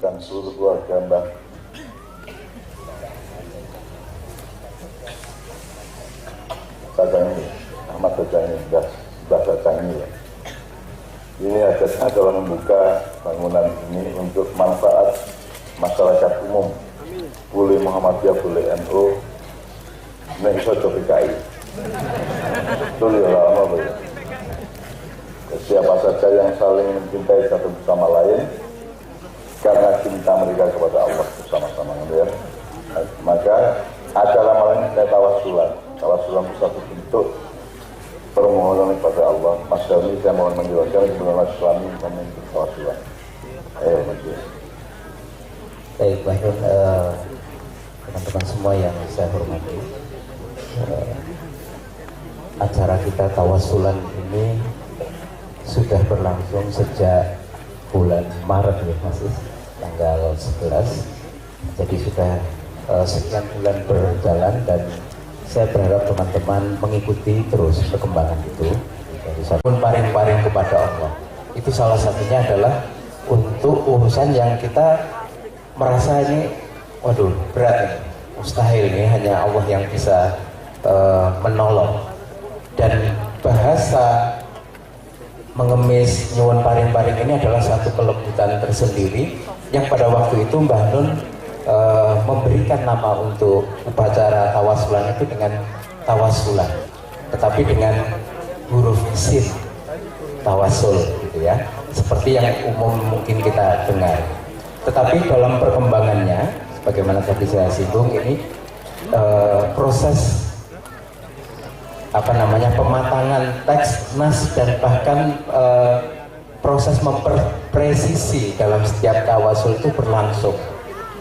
A: dan seluruh keluarga Mbah Cacang ini, Ahmad Cacang ini, Mbah Cacang ini ya. Ini adalah membuka bangunan ini untuk manfaat masyarakat umum, boleh Muhammadiyah, boleh NU, nek iso do PKI. Betul ya lama boleh. Siapa saja yang saling mencintai satu sama lain karena cinta mereka kepada Allah bersama-sama, ya. Maka acara malam ini tawasulan. Tawasulan itu satu bentuk permohonan kepada Allah. Mas Dami, saya mohon menjelaskan sebelum Mas Islami memimpin tawasulan. Ayo, Mas.
B: Baik, Bahrul, teman-teman semua yang saya hormati, acara kita tawasulan ini sudah berlangsung sejak bulan Maret ya Mas, tanggal 11. Jadi sudah sekian bulan berjalan dan saya berharap teman-teman mengikuti terus perkembangan itu. Dari satu paring-paring kepada Allah. Itu salah satunya adalah untuk urusan yang kita merasa ini, waduh berat ini, mustahil ini, hanya Allah yang bisa menolong. Dan bahasa mengemis nyuwun paring-paring ini adalah satu kelembutan tersendiri yang pada waktu itu Mbah Nun memberikan nama untuk upacara tawasulan itu dengan tawasulan, tetapi dengan huruf sin, tawasul gitu ya, seperti yang umum mungkin kita dengar. Tetapi dalam perkembangannya, bagaimana tadi saya singgung, ini proses pematangan teks nas dan bahkan proses memperpresisi dalam setiap tawasul itu berlangsung.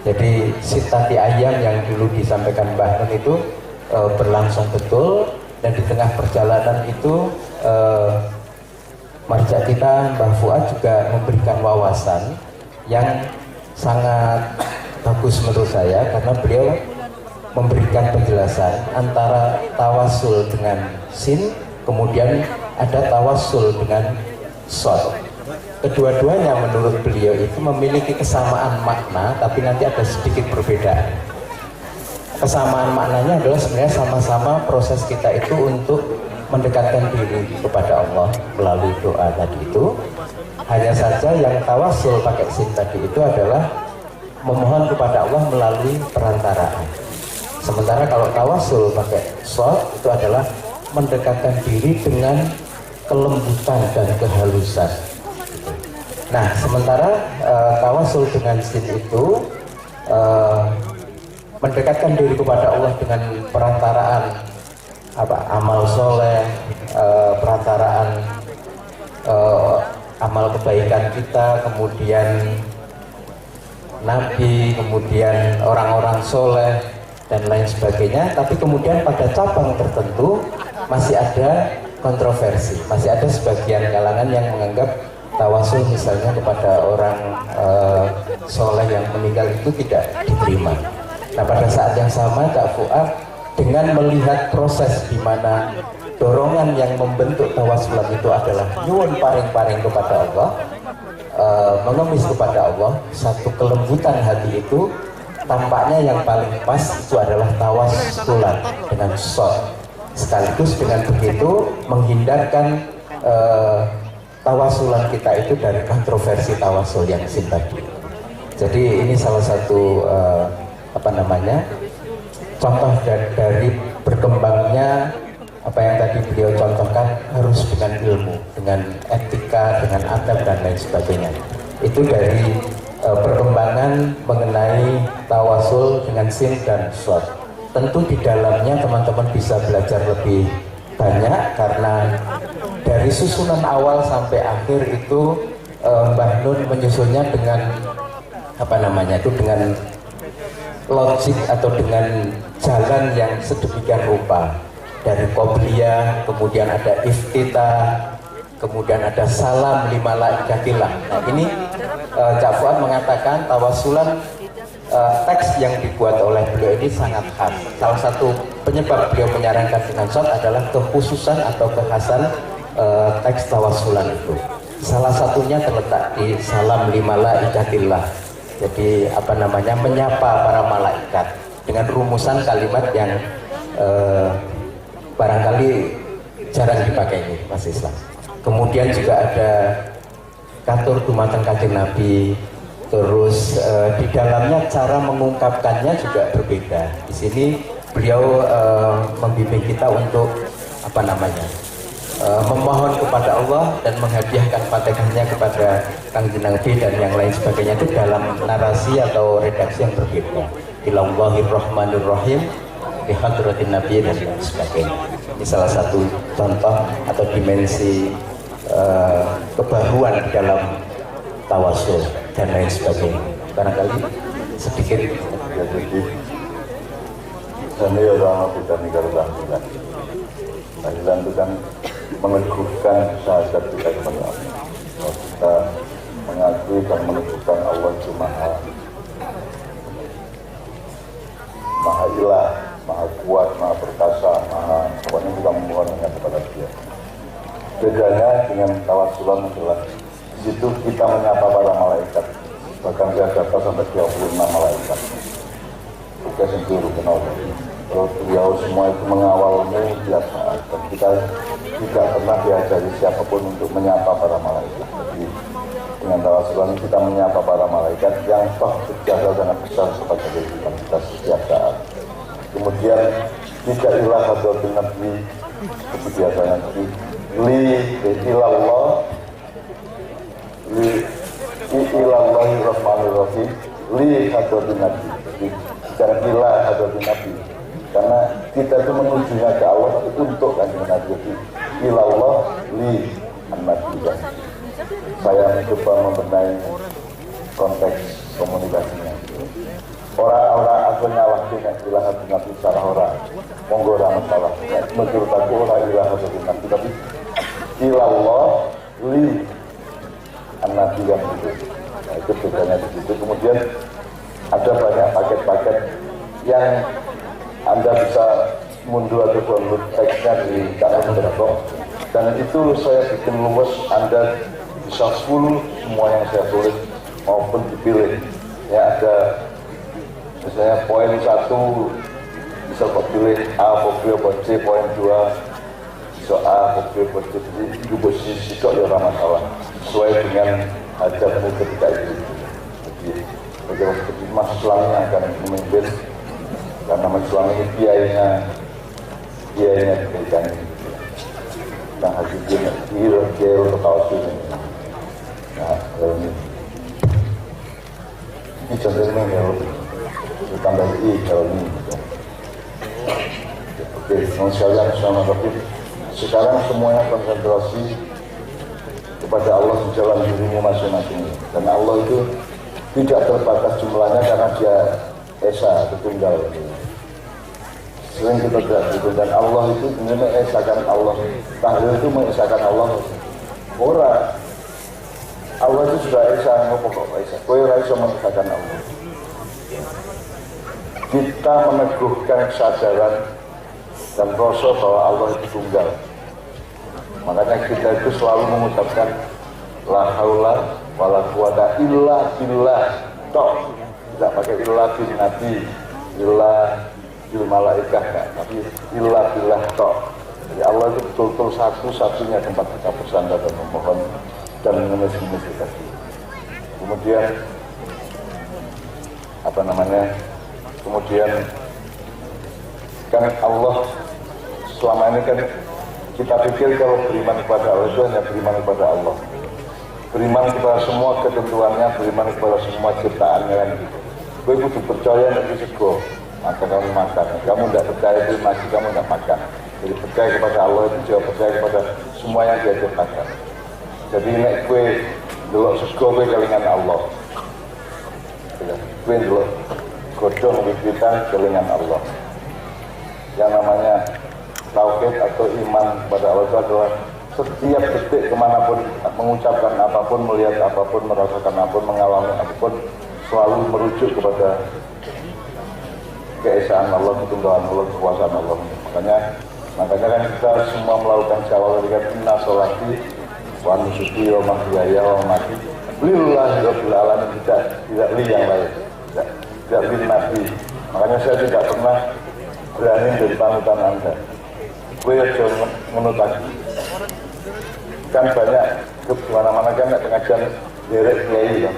B: Jadi sitati ayam yang dulu disampaikan Mbah Nun itu berlangsung betul, dan di tengah perjalanan itu marja kita Mbah Fuad juga memberikan wawasan yang sangat bagus menurut saya, karena beliau memberikan penjelasan antara tawasul dengan sin, kemudian ada tawasul dengan shod. Kedua-duanya menurut beliau itu memiliki kesamaan makna, tapi nanti ada sedikit perbedaan. Kesamaan maknanya adalah sebenarnya sama-sama proses kita itu untuk mendekatkan diri kepada Allah melalui doa tadi itu. Hanya saja yang tawasul pakai sin tadi itu adalah memohon kepada Allah melalui perantaraan. Sementara kalau tawasul pakai shod itu adalah mendekatkan diri dengan kelembutan dan kehalusan. Nah, sementara tawasul dengan sin itu mendekatkan diri kepada Allah dengan perantaraan amal soleh, perantaraan amal kebaikan kita, kemudian nabi, kemudian orang-orang soleh dan lain sebagainya. Tapi kemudian pada cabang tertentu masih ada kontroversi, masih ada sebagian kalangan yang menganggap tawasul misalnya kepada orang soleh yang meninggal itu tidak diterima. Nah, pada saat yang sama Kak Fuad dengan melihat proses di mana dorongan yang membentuk tawasulan itu adalah nyuwun paring-paring kepada Allah, mengemis kepada Allah, satu kelembutan hati itu, tampaknya yang paling pas itu adalah tawasulan dengan shod. Sekaligus dengan begitu menghindarkan tawasulan kita itu dari kontroversi tawasul yang sin tadi. Jadi ini salah satu contoh dari berkembangnya apa yang tadi beliau contohkan, harus dengan ilmu, dengan etika, dengan adab dan lain sebagainya. Itu dari perkembangan mengenai tawasul dengan sin dan shod. Tentu di dalamnya teman-teman bisa belajar lebih banyak, karena dari susunan awal sampai akhir itu Mbah Nun menyusunnya dengan dengan logik atau dengan jalan yang sedemikian rupa. Dari qobliyah, kemudian ada iftitah, kemudian ada salam lima malaikatillah. Nah, ini Cak Fuad mengatakan tawasulan teks yang dibuat oleh beliau ini sangat khas. Salah satu penyebab beliau menyarankan dengan shod adalah kekhususan atau kekhasan teks tawasulan itu. Salah satunya terletak di salam lima malaikatillah, Jadi apa namanya, menyapa para malaikat dengan rumusan kalimat yang barangkali jarang dipakai ini Mas Islam. Kemudian juga ada katur dumateng Kanjeng Nabi. Terus di dalamnya cara mengungkapkannya juga berbeda. Di sini beliau membimbing kita untuk apa namanya, memohon kepada Allah dan menghadiahkan Fatihahnya kepada Kanjeng Nabi dan yang lain sebagainya itu dalam narasi atau redaksi yang berbeda. Bismillahirrahmanirrahim, bi hadratin Nabi dan lain sebagainya. Ini salah satu contoh atau dimensi kebaruan dalam tawasul dan lain sebagainya. Barangkali sedikit
A: Ya jadi ini orang kita negara tahlilan. Tahlilan itu kan meneguhkan syahadat kita kepada Allah. Kalau kita mengakui dan meneguhkan Allah itu maha ilah, maha kuat, maha perkasa, pokoknya kita memohon hanya kepada Dia. Bedanya dengan tawasulan adalah di situ kita menyapa para malaikat. Bahkan saya data sampai 36 malaikat. Kita sendiri kenal. Kalau beliau semua itu mengawalmu tiap saat. Dan kita tidak pernah diajari siapapun untuk menyapa para malaikat. Jadi dengan tawasulan kita menyapa para malaikat yang toh berjasa sangat besar kepada kehidupan kita setiap saat. Kemudian tidak ilah atau Nabi seperti biasanya li ilallah li ilallahi rahmanir rahim li hadratin Nabi. Jadi jangan ilah hadratin Nabi, karena kita itu menujunya ke Allah tapi untuk Kanjeng Nabi. Jadi ilallah li an-Nabi. Saya mencoba membenahi konteks komunikasinya. Orang-orang aku nyalahin ilah hadratin Nabi salah orang, monggo ora masalah. Menurut aku ora ilah hadratin Nabi, tapi ilallah li an-Nabi yang itu. Nah, itu bedanya di situ. Kemudian ada banyak paket-paket yang Anda bisa mundur atau download teksnya di KM.com, dan itu saya bikin luwes. Anda bisa full semua yang saya tulis maupun dipilih. Ya, ada misalnya poin 1 bisa kok pilih A, poin C, poin 2 bisa A, poin C. Jadi itu posisi kok ya masalah sesuai dengan hajatmu ketika itu. Jadi bagaimana seperti Mas Islam yang akan memimpin, karena Mas Islam ini biayanya diberikan yang hasilnya kira tawasul ini. Nah, kalau ini contohnya kalau ditambah kalau ini. Oke, sekalian sama tapi sekarang semuanya konsentrasi kepada Allah di jalan dirimu masing-masing. Dan Allah itu tidak terbatas jumlahnya karena Dia Esa, Tunggal. Sering kita tidak gitu. Dan Allah itu sebenarnya mengesakan Allah. Tahlil itu mengesakan Allah. Orang Allah itu sudah Esa, ngopok Esa. Kau yang bisa mengesakan Allah. Kita meneguhkan kesadaran dan rasa bahwa Allah itu tunggal. Makanya kita itu selalu mengucapkan la haula wala quwata illa billah. Tok, tidak pakai illa bin nabi, illa bil malaikah, tapi illa billah tok. Jadi Allah itu betul-betul satu-satunya tempat kita bersandar dan memohon dan mengemis kita. Kemudian apa namanya? Kemudian kan Allah selama ini kan kita pikir kalau beriman kepada Allah itu hanya beriman kepada Allah, beriman kepada semua ketentuannya, beriman kepada semua ciptaannya kan gitu. Gue kudu percaya nanti sego, maka kamu makan. Kamu tidak percaya itu masih kamu tidak makan. Jadi percaya kepada Allah itu juga percaya kepada semua yang Dia ciptakan. Jadi nek gue delok sego gue kelingan Allah. Gue delok godhong wiwitan kelingan Allah. Yang namanya tauhid atau iman kepada Allah itu adalah setiap detik kemanapun, mengucapkan apapun, melihat apapun, merasakan apapun, mengalami apapun, selalu merujuk kepada keesaan Allah, ketunggalan Allah, kekuasaan Allah. Makanya kan kita semua melakukan syawal dengan inna sholati wa nusuki wa mahyaya wa mamati lillahi rabbil alamin, tidak li yang lain, tidak li nabi. Makanya saya tidak pernah berani dari panutan Anda. Gue aja menurut aku. Kan banyak ke mana-mana kan pengajian derek kiai ya.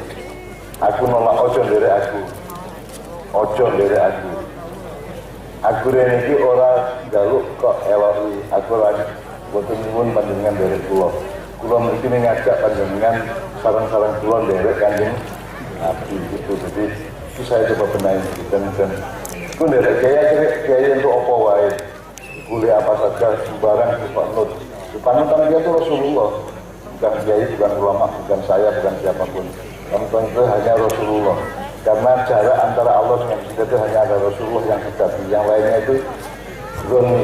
A: Aku nolak ojo derek aku. Ojo derek aku. Aku ini orang jaluk kok ewawi. Aku lagi boten nyuwun panjenengan derek kula. Kula mungkin ngajak panjenengan sarang-sarang kula derek Kanjeng Nabi gitu. Jadi itu saya coba benahi dan itu derek kiai untuk apa wae. Boleh apa saja sembarang dipanut. Panutan dia itu Rasulullah, bukan kiai, bukan ulama, bukan saya, bukan siapapun. Panutan itu hanya Rasulullah. Karena jarak antara Allah dengan kita itu hanya ada Rasulullah yang sejati. Yang lainnya itu zoni,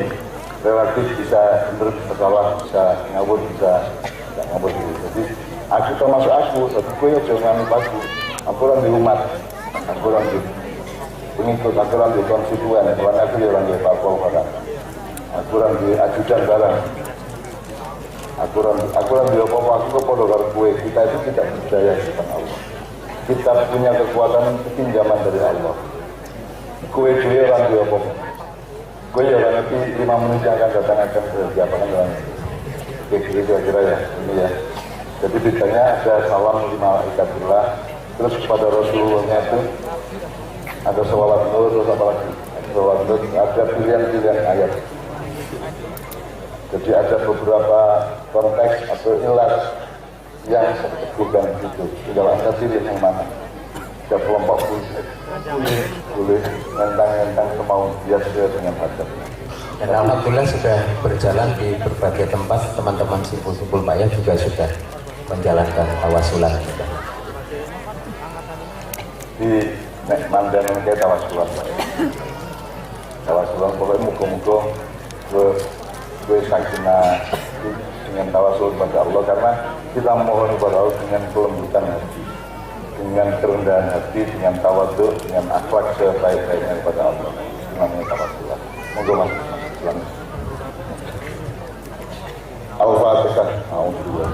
A: relatif, bisa menurut salah, bisa ngawur, bisa tidak ngawur gitu. Jadi aku termasuk aku, tapi gue jangan aku. Aku orang di umat, aku orang di pengikut, aku orang di konstituen. Karena aku orang di parpol barang, aku orang di ajudan barang. Aku orang dia apa aku kepada kue kita itu tidak percaya kepada Allah. Kita punya kekuatan pinjaman dari Allah. Kue dia orang dia apa? Kue orang itu 5 menit yang akan datang akan siapa kan orang. Oke, kira-kira ya ini ya. Jadi bedanya ada salam 5 malaikatullah, terus kepada Rasulullah itu ada salawat nur, terus apa lagi? Salawat nur, ada pilihan-pilihan ayat. Jadi ada beberapa konteks atau ilat yang sebutkan itu. Tinggal Anda pilih yang mana. Ada kelompok boleh ngentang-ngentang semau dia sesuai dengan hajatnya.
B: Dan alhamdulillah sudah berjalan di berbagai tempat. Teman-teman Simpul-Simpul Maya juga sudah menjalankan tawasulan kita.
A: Di Mandan ini kayak tawasulan. Tawasulan pokoknya muka-muka gue sakinah dengan tawasul kepada Allah, karena kita mohon kepada Allah dengan kelembutan hati, dengan kerendahan hati, dengan tawadhu, dengan akhlak sebaik-baiknya kepada Allah. Namanya tawasul. Moga mas, selamat. Al-Fatihah. Alhamdulillah.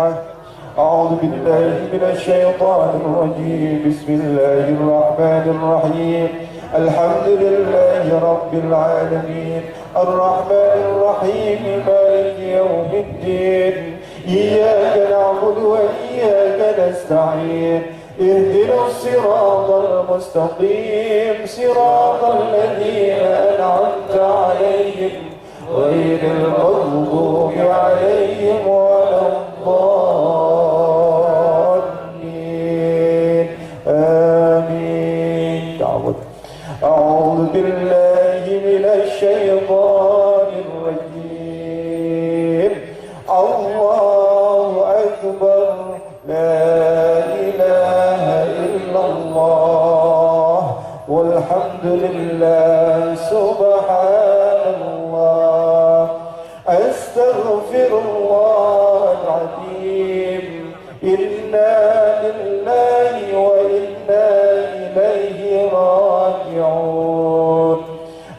D: الفاتحة. أعوذ بالله من الشيطان الرجيم. بسم الله الرحمن الرحيم. الحمد لله رب العالمين الرحمن الرحيم مالك يوم الدين. إياك نعبد وإياك نستعين. اهدنا الصراط المستقيم صراط الذين أنعمت عليهم غير المغضوب عليهم ولا الضالين. آمين. أعوذ بالله من الشيطان الرجيم. الله أكبر. لا إله إلا الله والحمد لله سبحان الله. أستغفر الله العظيم. إنا لله وإنا إليه راجعون.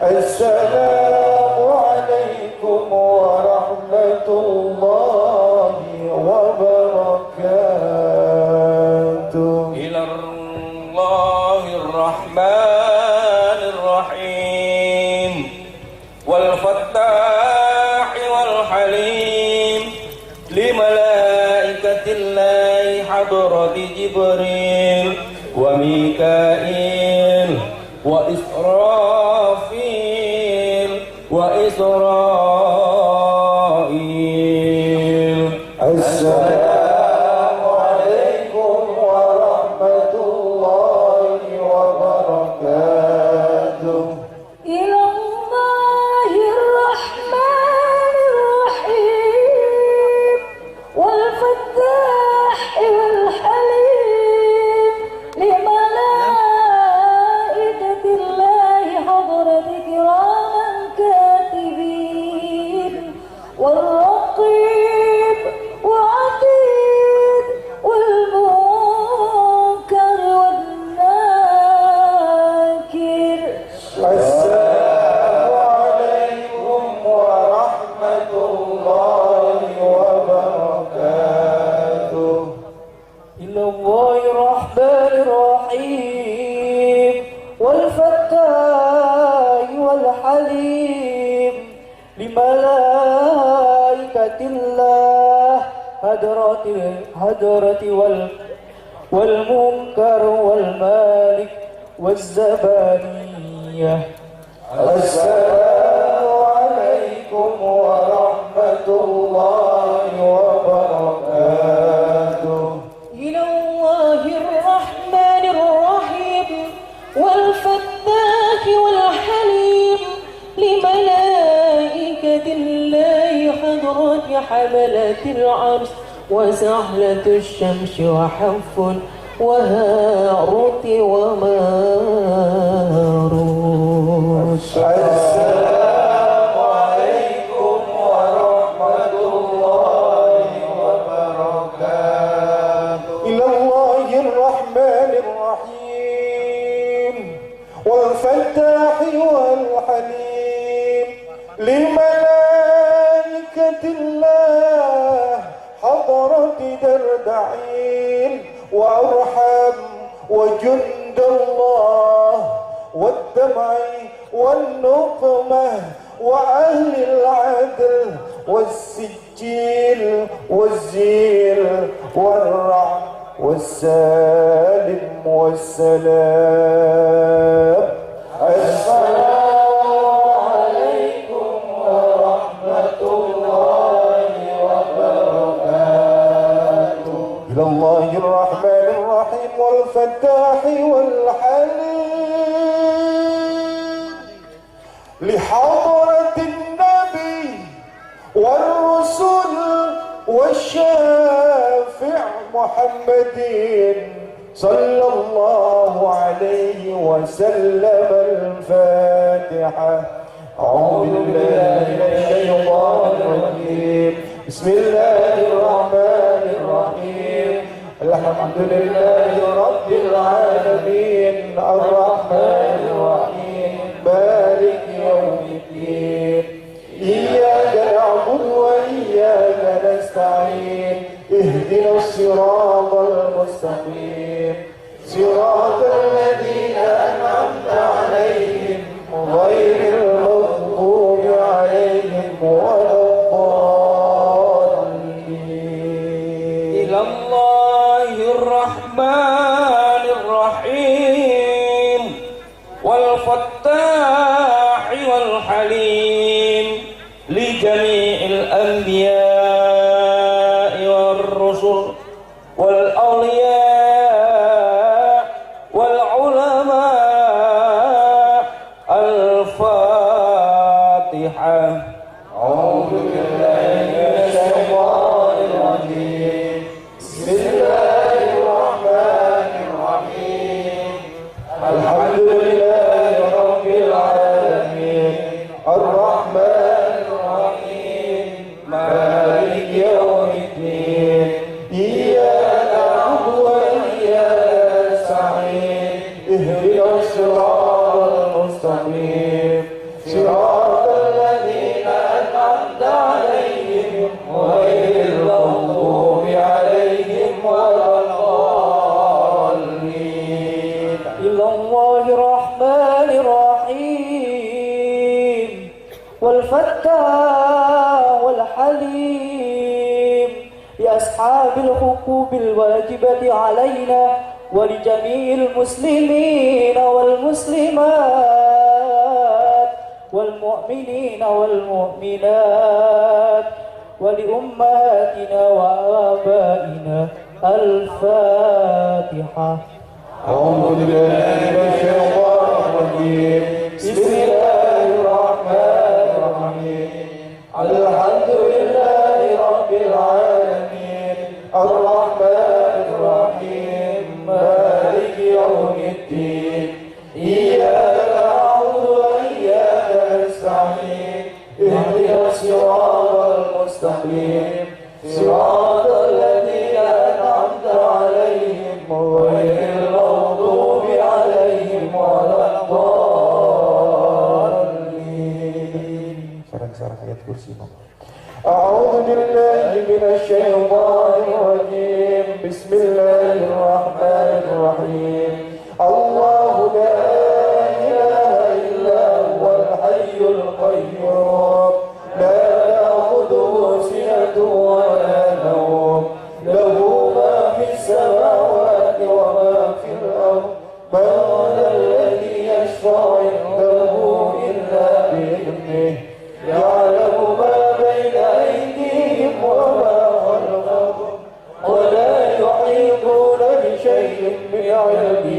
D: السلام عليكم ورحمة الله وبركاته.
E: إلى الله الرحمن الرحيم والفتاح والحليم لملائكة الله حضرة جبريل وميكائيل وإسرافيل وإسرائيل.
D: السلام عليكم ورحمة الله وبركاته.
F: إلى الله الرحمن الرحيم والفتاح والحليم لملائكة الله حضرة كراما كاتبين والرقيب وعتيد والمنكر والناكر.
D: السلام عليكم ورحمة الله وبركاته.
C: إلى الله الرحمن الرحيم والفتاح والحليم لملائكة الله حضرة والمنكر والمالك والزبانية.
D: السلام عليكم ورحمة الله وبركاته.
F: إلى الله الرحمن الرحيم والفتاح والحليم لملائكة الله حضرة حملة العرش وسحلة الشمس وحف وهاروت وماروت.
D: السلام عليكم ورحمة الله وبركاته. إلى الله الرحمن الرحيم والفتاح والحليم لملائكة الله حضرة دردعين وأرحم وجند الله والدمع والنقمة وأهل العدل والسجيل والزيل والرعد والسالم والسلام. السلام عليكم ورحمة الله وبركاته. إلى الله الرحمن الرحيم والفتاح والحليم لحضرة النبي والرسل والشافع محمد صلى الله عليه وسلم. الفاتحة. أعوذ بالله من الشيطان الرجيم. بسم الله الرحمن الرحيم. الحمد لله رب العالمين الرحمن الرحيم مالك يوم الدين. إياك نعبد وإياك نستعين. اهدنا الصراط المستقيم صراط الذين أنعمت عليهم غير المغضوب عليهم ولا الضالين.
E: إلى الله الرحمن الرحيم والفتاح والحليم لجميع الأنبياء والرسل والأولياء والعلماء. الفاتحة.
D: أعوذ بالله من الشيطان الرجيم بسم الله الرحمن الرحيم الحمد لله رب العالمين الرحمن الرحيم مالك يوم الدين إياك نعبد وإياك نستعين اهدنا الصراط المستقيم صراط الذين أنعمت عليهم غير المغضوب عليهم ولا الضالين.
C: إلى الله الرحمن الرحيم والفتاح والحليم لأصحاب الحقوق الواجبة علينا ولجميع المسلمين والمسلمات والمؤمنين والمؤمنات ولأمهاتنا وآبائنا. الفاتحة.
D: أعوذ بالله من الشيطان الرجيم بسم الله الرحمن الرحيم الحمد لله رب العالمين الرحمن الرحيم مالك يوم الدين إياك نعبد وإياك نستعين اهدنا الصراط المستقيم صراط الذين أنعمت عليهم غير المغضوب عليهم ولا الضالين. Sarang-sarang ayat kursi. أعوذ بالله من الشيطان الرجيم بسم الله الرحمن الرحيم الله لا إله إلا هو الحي القيوم لا تأخذه سنة ولا نوم له ما في السماوات وما في الأرض من ذا الذي يشفع عنده إلا بإذنه يعلم ما بين أيديهم وما خلفهم ولا يحيطون بشيء من علمه